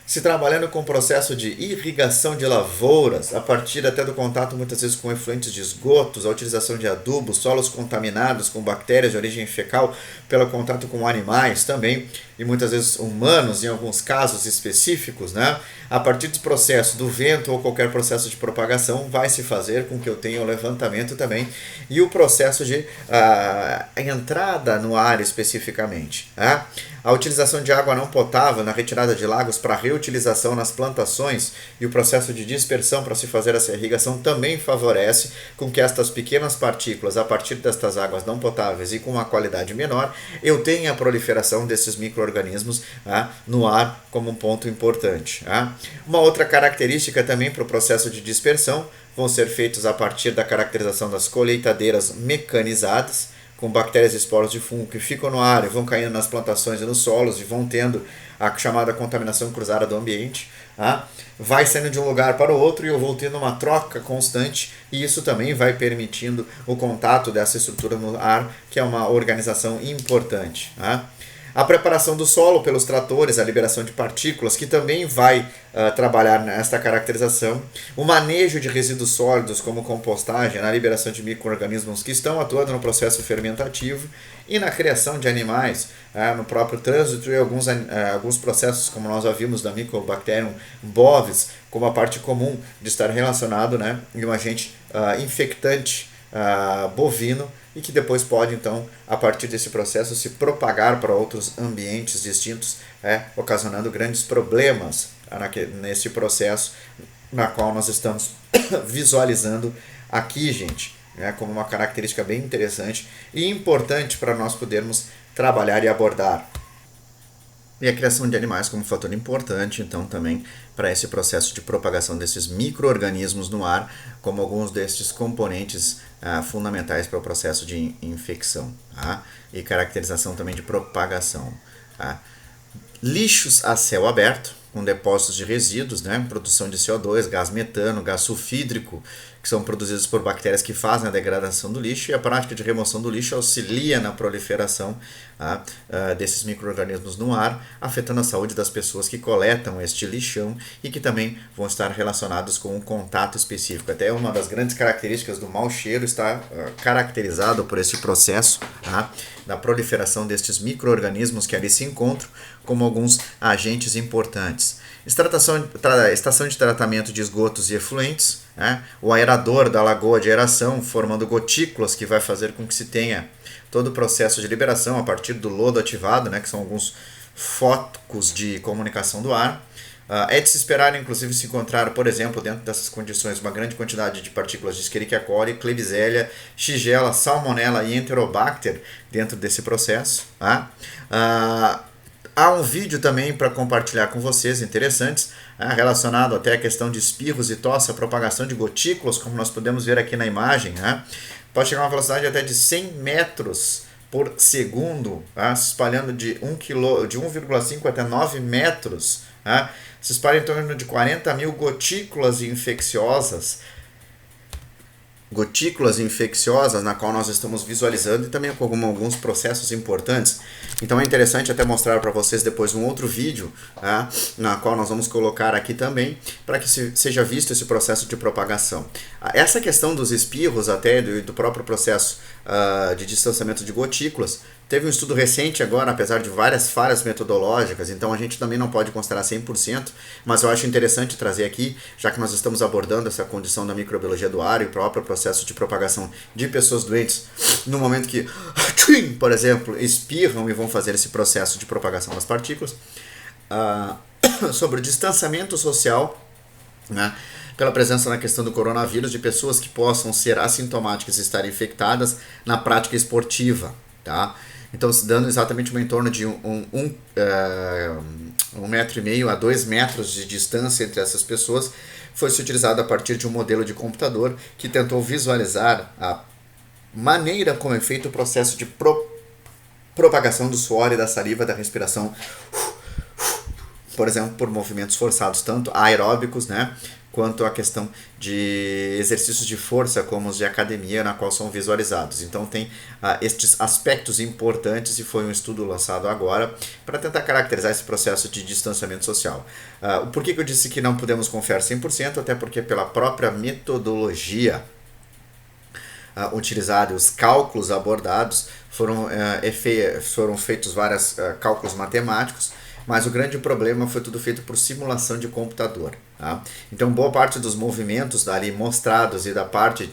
se trabalhando com o processo de irrigação de lavouras, a partir até do contato muitas vezes com efluentes de esgotos, a utilização de adubos, solos contaminados com bactérias de origem fecal, pelo contato com animais também, e muitas vezes humanos em alguns casos específicos, né? A partir do processo do vento ou qualquer processo de propagação, vai se fazer com que eu tenha o levantamento também e o processo de entrada no ar especificamente. A utilização de água não potável na retirada de lagos para reutilização nas plantações e o processo de dispersão para se fazer essa irrigação também favorece com que estas pequenas partículas, a partir destas águas não potáveis e com uma qualidade menor, eu tenha a proliferação desses micro-organismos no ar como um ponto importante. Uma outra característica também para o processo de dispersão vão ser feitos a partir da caracterização das colheitadeiras mecanizadas, com bactérias e esporos de fungo que ficam no ar e vão caindo nas plantações e nos solos e vão tendo a chamada contaminação cruzada do ambiente. Vai saindo de um lugar para o outro e eu vou tendo uma troca constante e isso também vai permitindo o contato dessa estrutura no ar, que é uma organização importante. A preparação do solo pelos tratores, a liberação de partículas, que também vai trabalhar nesta caracterização. O manejo de resíduos sólidos, como compostagem, na liberação de micro-organismos que estão atuando no processo fermentativo e na criação de animais, no próprio trânsito e alguns processos, como nós já vimos da Mycobacterium bovis, como a parte comum de estar relacionado, né, em um agente infectante bovino, e que depois pode, então, a partir desse processo, se propagar para outros ambientes distintos, ocasionando grandes problemas nesse processo na qual nós estamos visualizando aqui, gente, como uma característica bem interessante e importante para nós podermos trabalhar e abordar. E a criação de animais como fator importante, então, também para esse processo de propagação desses micro-organismos no ar, como alguns destes componentes fundamentais para o processo de infecção, e caracterização também de propagação. Lixos a céu aberto, com depósitos de resíduos, produção de CO2, gás metano, gás sulfídrico, que são produzidos por bactérias que fazem a degradação do lixo, e a prática de remoção do lixo auxilia na proliferação desses micro-organismos no ar, afetando a saúde das pessoas que coletam este lixão e que também vão estar relacionados com um contato específico. Até uma das grandes características do mau cheiro está caracterizado por esse processo da proliferação destes micro-organismos que ali se encontram como alguns agentes importantes. Estação de tratamento de esgotos e efluentes, o aerador da lagoa de aeração, formando gotículas que vai fazer com que se tenha todo o processo de liberação a partir do lodo ativado, que são alguns focos de comunicação do ar. É de se esperar, inclusive, se encontrar, por exemplo, dentro dessas condições, uma grande quantidade de partículas de Escherichia coli, Klebsiella, Shigella, Salmonella e Enterobacter dentro desse processo. Há um vídeo também para compartilhar com vocês, interessantes, relacionado até à questão de espirros e tosse, a propagação de gotículas, como nós podemos ver aqui na imagem. Pode chegar a uma velocidade até de 100 metros por segundo, se espalhando de 1,5 até 9 metros. Se espalha em torno de 40 mil gotículas infecciosas, na qual nós estamos visualizando, e também com alguns processos importantes. Então é interessante até mostrar para vocês depois um outro vídeo, na qual nós vamos colocar aqui também, para que seja visto esse processo de propagação. Essa questão dos espirros, até do próprio processo de distanciamento de gotículas, teve um estudo recente agora, apesar de várias falhas metodológicas, então a gente também não pode considerar 100%, mas eu acho interessante trazer aqui, já que nós estamos abordando essa condição da microbiologia do ar e o próprio processo de propagação de pessoas doentes, no momento que, por exemplo, espirram e vão fazer esse processo de propagação das partículas, sobre o distanciamento social, pela presença na questão do coronavírus de pessoas que possam ser assintomáticas e estarem infectadas na prática esportiva, Então, dando exatamente em torno de 1,5 metro a 2 metros de distância entre essas pessoas, foi-se utilizado a partir de um modelo de computador que tentou visualizar a maneira como é feito o processo de propagação do suor e da saliva, da respiração, por exemplo, por movimentos forçados, tanto aeróbicos, quanto a questão de exercícios de força, como os de academia, na qual são visualizados. Então tem estes aspectos importantes, e foi um estudo lançado agora para tentar caracterizar esse processo de distanciamento social. Por que eu disse que não podemos confiar 100%? Até porque pela própria metodologia utilizada e os cálculos abordados, foram feitos vários cálculos matemáticos, mas o grande problema foi tudo feito por simulação de computador. Então, boa parte dos movimentos dali mostrados e da parte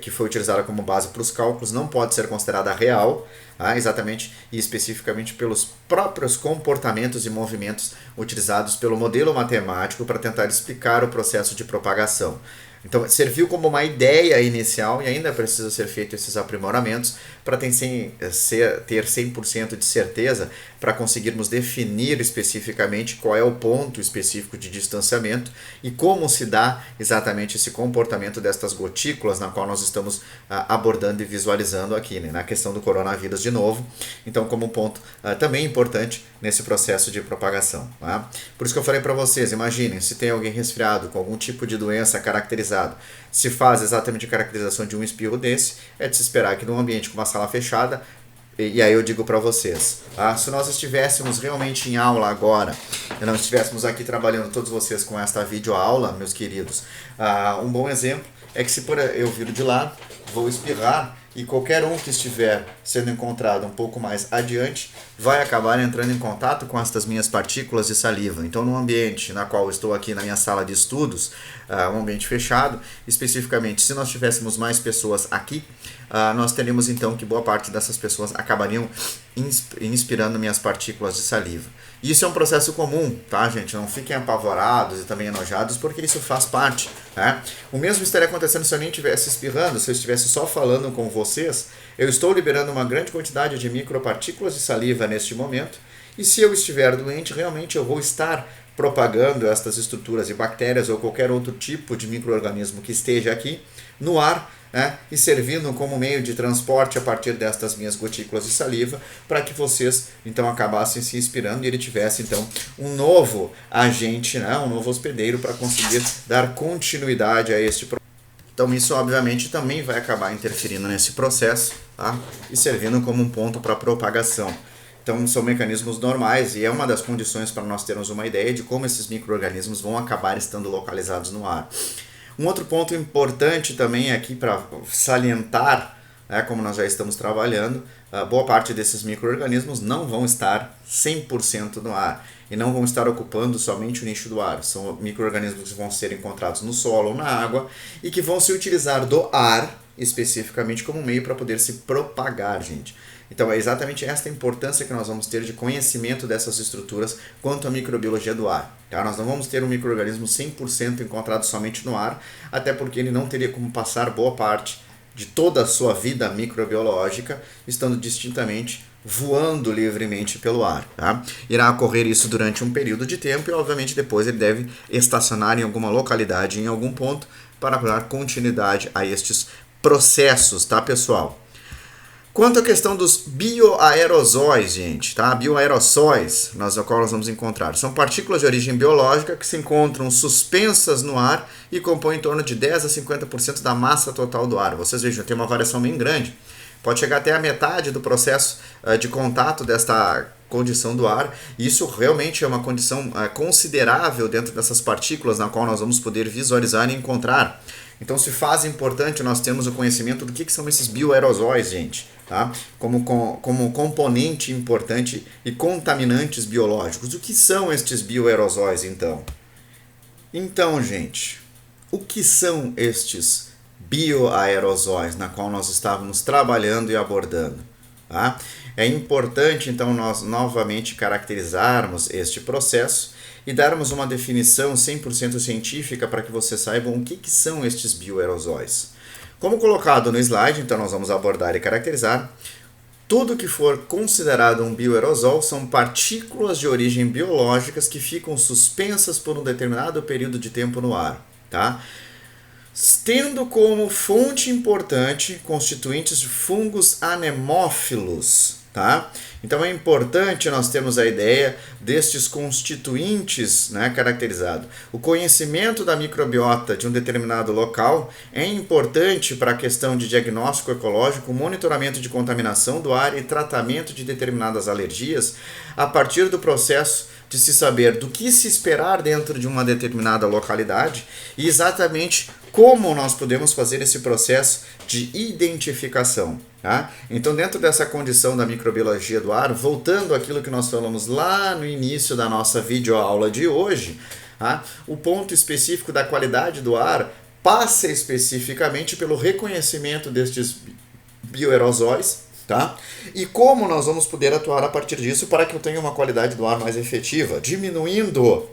que foi utilizada como base para os cálculos não pode ser considerada real, exatamente e especificamente pelos próprios comportamentos e movimentos utilizados pelo modelo matemático para tentar explicar o processo de propagação. Então, serviu como uma ideia inicial e ainda precisa ser feito esses aprimoramentos para ter 100% de certeza, para conseguirmos definir especificamente qual é o ponto específico de distanciamento e como se dá exatamente esse comportamento destas gotículas, na qual nós estamos abordando e visualizando aqui, na questão do coronavírus de novo. Então, como ponto também importante nesse processo de propagação. Por isso que eu falei para vocês, imaginem, se tem alguém resfriado com algum tipo de doença caracterizado, se faz exatamente a caracterização de um espirro desse, é de se esperar que num ambiente com uma sala fechada, E aí eu digo para vocês, tá? Se nós estivéssemos realmente em aula agora, e não estivéssemos aqui trabalhando todos vocês com esta videoaula, meus queridos, um bom exemplo é que se eu viro de lado, vou espirrar, e qualquer um que estiver sendo encontrado um pouco mais adiante vai acabar entrando em contato com estas minhas partículas de saliva. Então, no ambiente na qual eu estou aqui na minha sala de estudos, um ambiente fechado, especificamente, se nós tivéssemos mais pessoas aqui, nós teríamos então que boa parte dessas pessoas acabariam inspirando minhas partículas de saliva. Isso é um processo comum, tá, gente? Não fiquem apavorados e também enojados, porque isso faz parte, né? O mesmo estaria acontecendo se eu nem estivesse espirrando, se eu estivesse só falando com vocês. Eu estou liberando uma grande quantidade de micropartículas de saliva neste momento, e se eu estiver doente, realmente eu vou estar propagando estas estruturas de bactérias ou qualquer outro tipo de micro-organismo que esteja aqui no ar, né, e servindo como meio de transporte a partir destas minhas gotículas de saliva, para que vocês então acabassem se inspirando e ele tivesse então um novo agente, né, um novo hospedeiro para conseguir dar continuidade a este processo. Então isso obviamente também vai acabar interferindo nesse processo, tá, e servindo como um ponto para propagação. Então são mecanismos normais e é uma das condições para nós termos uma ideia de como esses micro-organismos vão acabar estando localizados no ar. Um outro ponto importante também aqui para salientar, né, como nós já estamos trabalhando, boa parte desses micro-organismos não vão estar 100% no ar e não vão estar ocupando somente o nicho do ar. São micro-organismos que vão ser encontrados no solo ou na água e que vão se utilizar do ar especificamente como meio para poder se propagar, gente. Então é exatamente esta importância que nós vamos ter de conhecimento dessas estruturas quanto à microbiologia do ar. Tá? Nós não vamos ter um micro-organismo 100% encontrado somente no ar, até porque ele não teria como passar boa parte de toda a sua vida microbiológica estando distintamente voando livremente pelo ar. Tá? Irá ocorrer isso durante um período de tempo e obviamente depois ele deve estacionar em alguma localidade, em algum ponto, para dar continuidade a estes processos, tá, pessoal? Quanto à questão dos bioaerosóis, gente, tá? Bioaerossóis, nós vamos encontrar. São partículas de origem biológica que se encontram suspensas no ar e compõem em torno de 10 a 50% da massa total do ar. Vocês vejam, tem uma variação bem grande. Pode chegar até a metade do processo de contato desta condição do ar. E isso realmente é uma condição considerável dentro dessas partículas na qual nós vamos poder visualizar e encontrar. Então se faz importante nós termos o conhecimento do que são esses bioaerosóis, gente. Tá? Como componente importante e contaminantes biológicos. O que são estes bioaerosóis, então? Então, gente, o que são estes bioaerosóis na qual nós estávamos trabalhando e abordando? Tá? É importante, então, nós novamente caracterizarmos este processo e darmos uma definição 100% científica para que vocês saibam o que são estes bioaerosóis. Como colocado no slide, então nós vamos abordar e caracterizar. Tudo que for considerado um bioaerosol são partículas de origem biológicas que ficam suspensas por um determinado período de tempo no ar, tá? Tendo como fonte importante constituintes de fungos anemófilos, tá? Então é importante nós termos a ideia destes constituintes, né, caracterizados. O conhecimento da microbiota de um determinado local é importante para a questão de diagnóstico ecológico, monitoramento de contaminação do ar e tratamento de determinadas alergias a partir do processo de se saber do que se esperar dentro de uma determinada localidade e exatamente como nós podemos fazer esse processo de identificação. Tá? Então, dentro dessa condição da microbiologia do ar, voltando àquilo que nós falamos lá no início da nossa videoaula de hoje, tá? O ponto específico da qualidade do ar passa especificamente pelo reconhecimento destes bioaerosóis, tá? E como nós vamos poder atuar a partir disso para que eu tenha uma qualidade do ar mais efetiva, diminuindo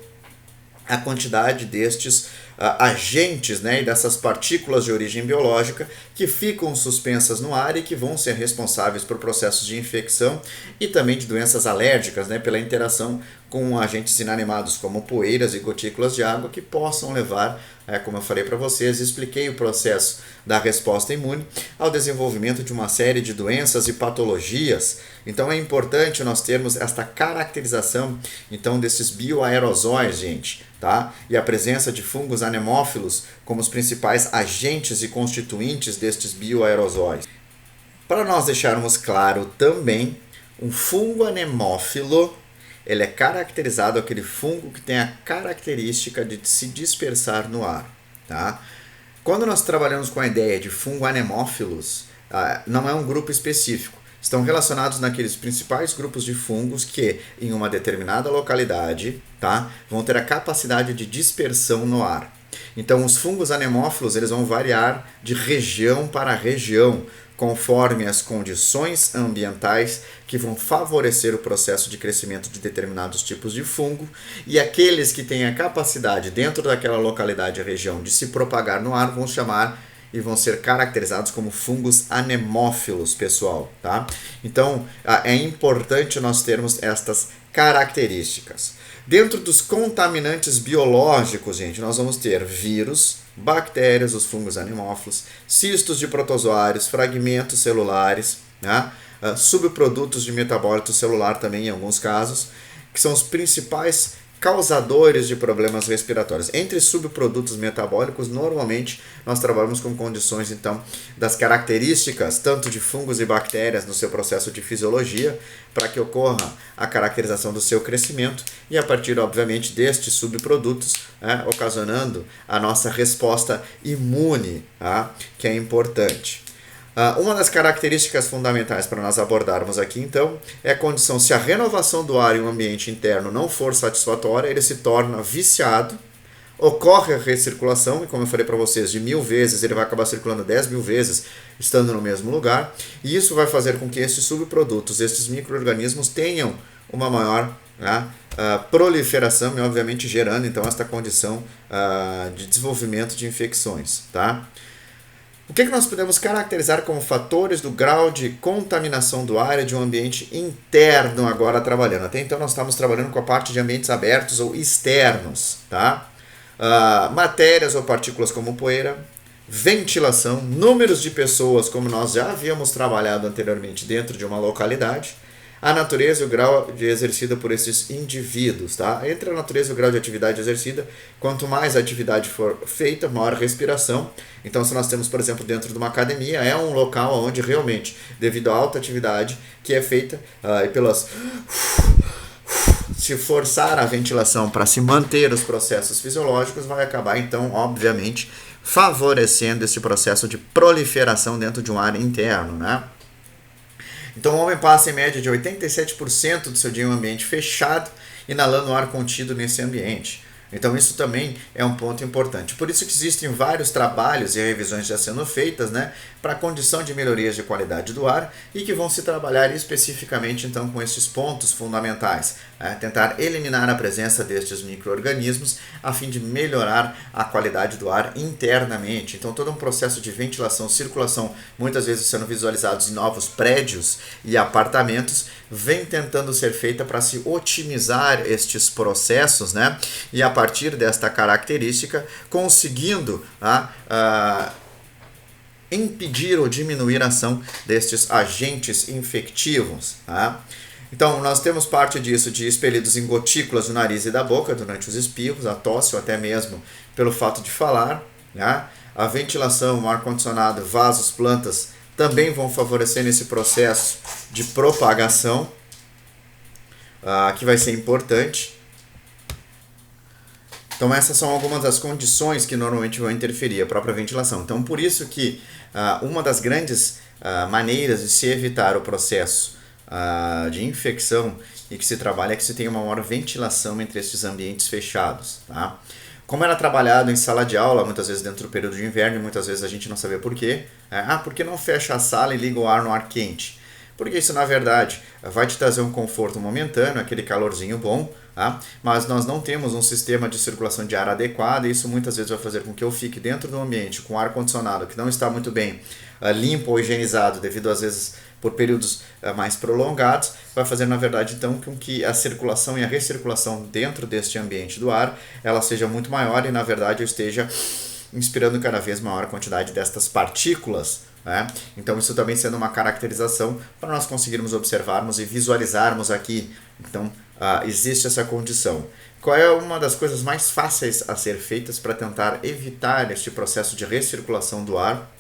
a quantidade destes agentes, né, e dessas partículas de origem biológica que ficam suspensas no ar e que vão ser responsáveis por processos de infecção e também de doenças alérgicas, né, pela interação com agentes inanimados como poeiras e gotículas de água que possam levar, como eu falei para vocês, expliquei o processo da resposta imune ao desenvolvimento de uma série de doenças e patologias. Então é importante nós termos esta caracterização então desses bioaerosóis, gente, tá? E a presença de fungos anemófilos como os principais agentes e constituintes destes bioaerosóis. Para nós deixarmos claro também, um fungo anemófilo, ele é caracterizado aquele fungo que tem a característica de se dispersar no ar, tá? Quando nós trabalhamos com a ideia de fungo anemófilos, não é um grupo específico. Estão relacionados naqueles principais grupos de fungos que, em uma determinada localidade, tá, vão ter a capacidade de dispersão no ar. Então, os fungos anemófilos eles vão variar de região para região, conforme as condições ambientais que vão favorecer o processo de crescimento de determinados tipos de fungo, e aqueles que têm a capacidade dentro daquela localidade e região de se propagar no ar vão chamar e vão ser caracterizados como fungos anemófilos, pessoal, tá? Então, é importante nós termos estas características. Dentro dos contaminantes biológicos, gente, nós vamos ter vírus, bactérias, os fungos anemófilos, cistos de protozoários, fragmentos celulares, né? Subprodutos de metabólito celular também em alguns casos, que são os principais causadores de problemas respiratórios. Entre subprodutos metabólicos, normalmente nós trabalhamos com condições então das características tanto de fungos e bactérias no seu processo de fisiologia, para que ocorra a caracterização do seu crescimento e a partir, obviamente, destes subprodutos, ocasionando a nossa resposta imune, que é importante. Uma das características fundamentais para nós abordarmos aqui, então, é a condição: se a renovação do ar em um ambiente interno não for satisfatória, ele se torna viciado, ocorre a recirculação, e como eu falei para vocês, de 1000 vezes ele vai acabar circulando 10.000 vezes estando no mesmo lugar, e isso vai fazer com que esses subprodutos, esses micro-organismos tenham uma maior proliferação e, obviamente, gerando, então, esta condição de desenvolvimento de infecções, tá? O que nós podemos caracterizar como fatores do grau de contaminação do ar e de um ambiente interno agora trabalhando? Até então nós estamos trabalhando com a parte de ambientes abertos ou externos, tá? Matérias ou partículas como poeira, ventilação, números de pessoas, como nós já havíamos trabalhado anteriormente dentro de uma localidade, a natureza e o grau de exercida por esses indivíduos, tá? Entre a natureza e o grau de atividade exercida, quanto mais a atividade for feita, maior a respiração. Então, se nós temos, por exemplo, dentro de uma academia, é um local onde realmente, devido à alta atividade que é feita e pelas... se forçar a ventilação para se manter os processos fisiológicos, vai acabar, então, obviamente, favorecendo esse processo de proliferação dentro de um ar interno, né? Então, o homem passa em média de 87% do seu dia em um ambiente fechado, inalando ar contido nesse ambiente. Então, isso também é um ponto importante. Por isso que existem vários trabalhos e revisões já sendo feitas, né, para a condição de melhorias de qualidade do ar e que vão se trabalhar especificamente, então, com esses pontos fundamentais. Tentar eliminar a presença destes micro-organismos a fim de melhorar a qualidade do ar internamente. Então, todo um processo de ventilação, circulação, muitas vezes sendo visualizados em novos prédios e apartamentos, vem tentando ser feita para se otimizar estes processos, né? E a partir desta característica, conseguindo impedir ou diminuir a ação destes agentes infectivos, tá? Então, nós temos parte disso de expelidos em gotículas do nariz e da boca durante os espirros, a tosse ou até mesmo pelo fato de falar, né? A ventilação, o ar-condicionado, vasos, plantas também vão favorecer nesse processo de propagação, que vai ser importante. Então, essas são algumas das condições que normalmente vão interferir a própria ventilação. Então, por isso que uma das grandes maneiras de se evitar o processo de infecção e que se trabalha é que se tenha uma maior ventilação entre esses ambientes fechados, tá? Como era trabalhado em sala de aula, muitas vezes dentro do período de inverno, e muitas vezes a gente não sabia por quê. Por que não fecha a sala e liga o ar no ar quente? Porque isso, na verdade, vai te trazer um conforto momentâneo, aquele calorzinho bom, tá? Mas nós não temos um sistema de circulação de ar adequado, e isso muitas vezes vai fazer com que eu fique dentro do ambiente com ar-condicionado que não está muito bem limpo ou higienizado, devido às vezes por períodos mais prolongados, vai fazer, na verdade, então, com que a circulação e a recirculação dentro deste ambiente do ar, ela seja muito maior e, na verdade, eu esteja inspirando cada vez maior quantidade destas partículas, né? Então, isso também sendo uma caracterização para nós conseguirmos observarmos e visualizarmos aqui. Então, existe essa condição. Qual é uma das coisas mais fáceis a ser feitas para tentar evitar este processo de recirculação do ar?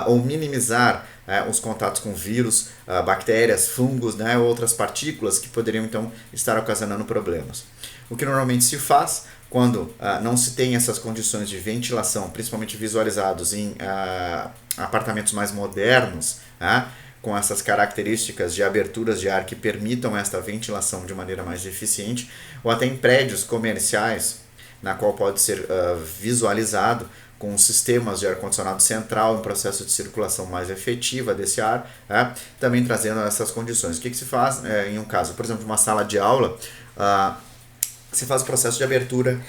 ou minimizar os contatos com vírus, bactérias, fungos, né, outras partículas que poderiam então estar ocasionando problemas. O que normalmente se faz quando não se tem essas condições de ventilação, principalmente visualizados em apartamentos mais modernos, com essas características de aberturas de ar que permitam esta ventilação de maneira mais eficiente, ou até em prédios comerciais, na qual pode ser visualizado com sistemas de ar-condicionado central em processo de circulação mais efetiva desse ar, também trazendo essas condições. O que se faz em um caso, por exemplo, de uma sala de aula, se faz o processo de abertura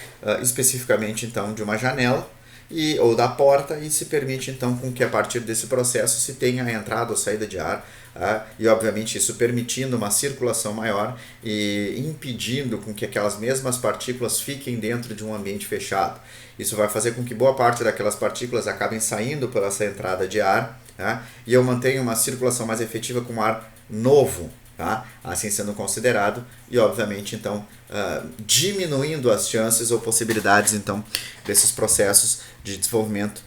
especificamente então de uma janela ou da porta e se permite então com que a partir desse processo se tenha a entrada ou saída de ar e obviamente isso permitindo uma circulação maior e impedindo com que aquelas mesmas partículas fiquem dentro de um ambiente fechado. Isso vai fazer com que boa parte daquelas partículas acabem saindo por essa entrada de ar e eu mantenho uma circulação mais efetiva com ar novo, assim sendo considerado e obviamente então diminuindo as chances ou possibilidades então desses processos de desenvolvimento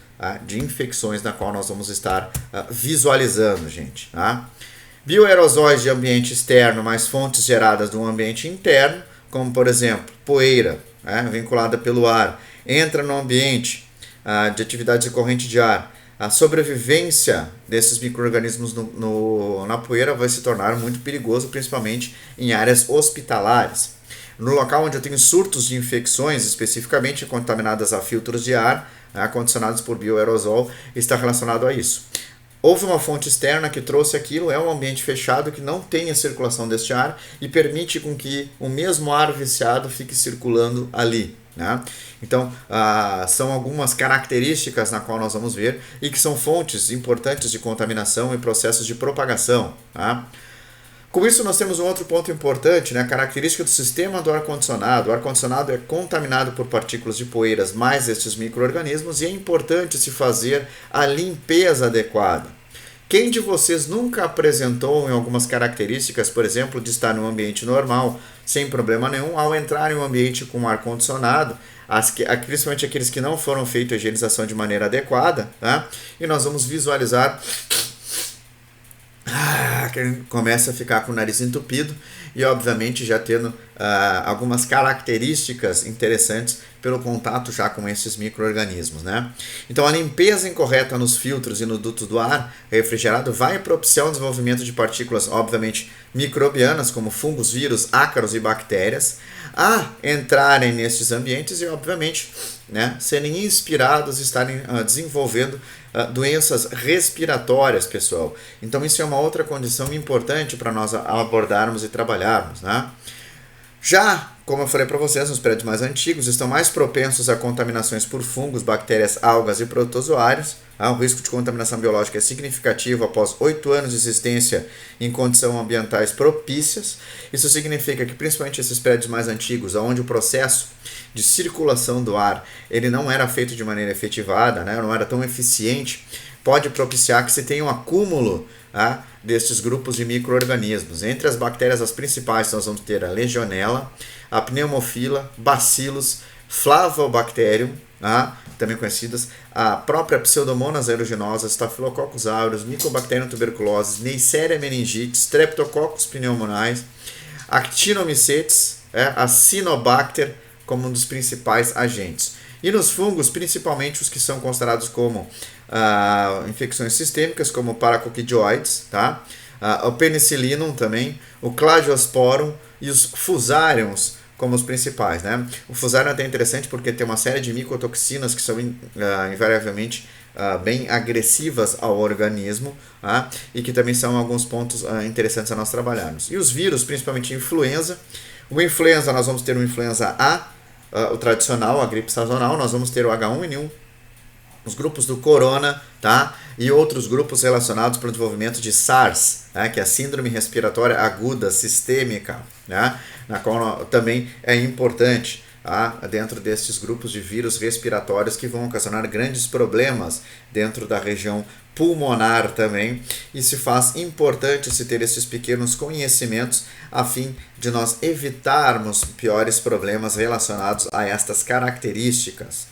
de infecções na qual nós vamos estar visualizando, gente. Bioaerosóis de ambiente externo mais fontes geradas de um ambiente interno, como por exemplo poeira vinculada pelo ar, entra no ambiente de atividade de corrente de ar. A sobrevivência desses micro-organismos na poeira vai se tornar muito perigoso, principalmente em áreas hospitalares. No local onde eu tenho surtos de infecções, especificamente contaminadas a filtros de ar, condicionados por bioaerosol, está relacionado a isso. Houve uma fonte externa que trouxe aquilo, é um ambiente fechado que não tem a circulação deste ar e permite com que o mesmo ar viciado fique circulando ali. Então, são algumas características na qual nós vamos ver e que são fontes importantes de contaminação e processos de propagação. Com isso, nós temos um outro ponto importante, a característica do sistema do ar-condicionado. O ar-condicionado é contaminado por partículas de poeiras mais estes micro-organismos e é importante se fazer a limpeza adequada. Quem de vocês nunca apresentou em algumas características, por exemplo, de estar num ambiente normal, sem problema nenhum, ao entrar em um ambiente com ar-condicionado, principalmente aqueles que não foram feitos a higienização de maneira adequada, e nós vamos visualizar que ele começa a ficar com o nariz entupido e obviamente já tendo algumas características interessantes pelo contato já com esses micro-organismos, Então a limpeza incorreta nos filtros e no duto do ar refrigerado vai propiciar o desenvolvimento de partículas obviamente microbianas como fungos, vírus, ácaros e bactérias a entrarem nesses ambientes e obviamente serem inspirados e estarem desenvolvendo doenças respiratórias, pessoal. Então isso é uma outra condição importante para nós abordarmos e trabalharmos, Já, como eu falei para vocês, nos prédios mais antigos estão mais propensos a contaminações por fungos, bactérias, algas e protozoários. O risco de contaminação biológica é significativo após 8 anos de existência em condições ambientais propícias. Isso significa que principalmente esses prédios mais antigos, onde o processo de circulação do ar ele não era feito de maneira efetivada, não era tão eficiente, pode propiciar que se tenha um acúmulo desses grupos de micro-organismos. Entre as bactérias, as principais, nós vamos ter a Legionella, a Pneumofila, Bacillus, Flavobacterium, também conhecidas, a própria Pseudomonas aeruginosa, Staphylococcus aureus, Mycobacterium tuberculosis, Neisseria meningitis, Streptococcus pneumoniae, Actinomycetes, a Cinobacter como um dos principais agentes. E nos fungos, principalmente os que são considerados como infecções sistêmicas, como o Paracoccidioides, o Penicillinum também, o Cladosporium e os Fusariums como os principais. O Fusarium é até interessante porque tem uma série de micotoxinas que são invariavelmente bem agressivas ao organismo e que também são alguns pontos interessantes a nós trabalharmos. E os vírus, principalmente influenza. O influenza, nós vamos ter o influenza A, o tradicional, a gripe sazonal, nós vamos ter o H1N1, os grupos do corona, e outros grupos relacionados para o desenvolvimento de SARS, que é a síndrome respiratória aguda sistêmica, na qual também é importante dentro desses grupos de vírus respiratórios que vão ocasionar grandes problemas dentro da região pulmonar também, e se faz importante se ter esses pequenos conhecimentos a fim de nós evitarmos piores problemas relacionados a estas características,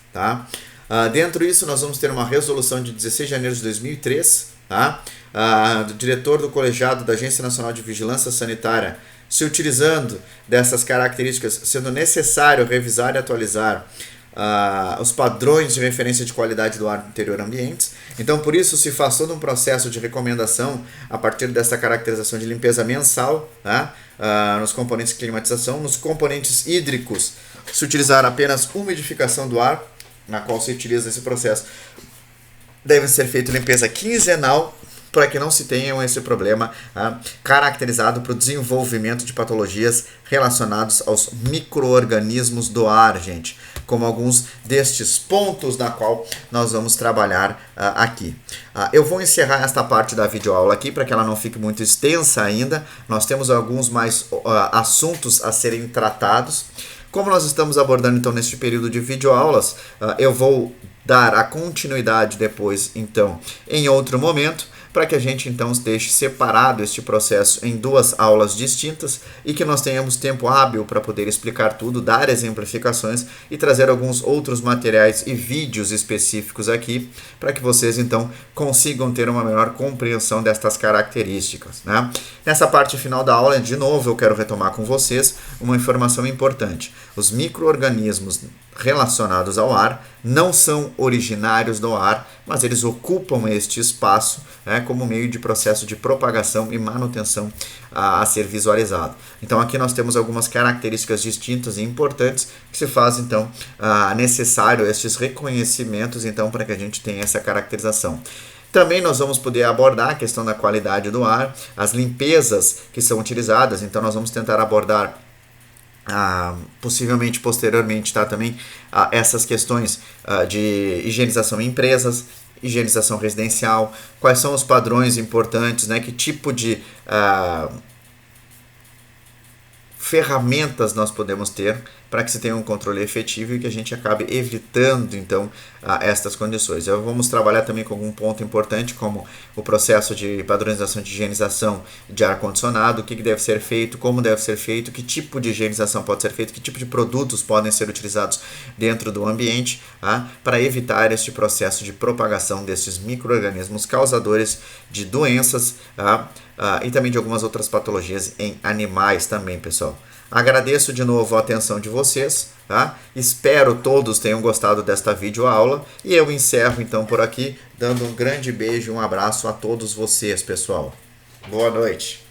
Dentro disso, nós vamos ter uma resolução de 16 de janeiro de 2003, tá? Do diretor do colegiado da Agência Nacional de Vigilância Sanitária, se utilizando dessas características, sendo necessário revisar e atualizar os padrões de referência de qualidade do ar do interior ambientes. Então, por isso, se faz todo um processo de recomendação a partir dessa caracterização de limpeza mensal, tá? Nos componentes de climatização. Nos componentes hídricos, se utilizar apenas umidificação do ar, na qual se utiliza esse processo, deve ser feita limpeza quinzenal, para que não se tenha esse problema caracterizado para o desenvolvimento de patologias relacionadas aos micro-organismos do ar, gente, como alguns destes pontos na qual nós vamos trabalhar aqui. Eu vou encerrar esta parte da videoaula aqui para que ela não fique muito extensa ainda. Nós temos alguns mais assuntos a serem tratados. Como nós estamos abordando então neste período de videoaulas, eu vou dar a continuidade depois então em outro momento, para que a gente então deixe separado este processo em duas aulas distintas e que nós tenhamos tempo hábil para poder explicar tudo, dar exemplificações e trazer alguns outros materiais e vídeos específicos aqui, para que vocês então consigam ter uma melhor compreensão destas características, né? Nessa parte final da aula, de novo, eu quero retomar com vocês uma informação importante. Os micro-organismos relacionados ao ar não são originários do ar, mas eles ocupam este espaço, né, como meio de processo de propagação e manutenção a ser visualizado. Então aqui nós temos algumas características distintas e importantes que se faz então necessário estes reconhecimentos então para que a gente tenha essa caracterização. Também nós vamos poder abordar a questão da qualidade do ar, as limpezas que são utilizadas, então nós vamos tentar abordar possivelmente posteriormente, tá, também essas questões de higienização em empresas, higienização residencial, quais são os padrões importantes, né, que tipo de ferramentas nós podemos ter para que se tenha um controle efetivo e que a gente acabe evitando, então, estas condições. Vamos trabalhar também com algum ponto importante, como o processo de padronização de higienização de ar-condicionado, o que deve ser feito, como deve ser feito, que tipo de higienização pode ser feito, que tipo de produtos podem ser utilizados dentro do ambiente, para evitar este processo de propagação desses micro-organismos causadores de doenças, e também de algumas outras patologias em animais também, pessoal. Agradeço de novo a atenção de vocês, tá? Espero todos tenham gostado desta videoaula e eu encerro então por aqui, dando um grande beijo e um abraço a todos vocês, pessoal. Boa noite.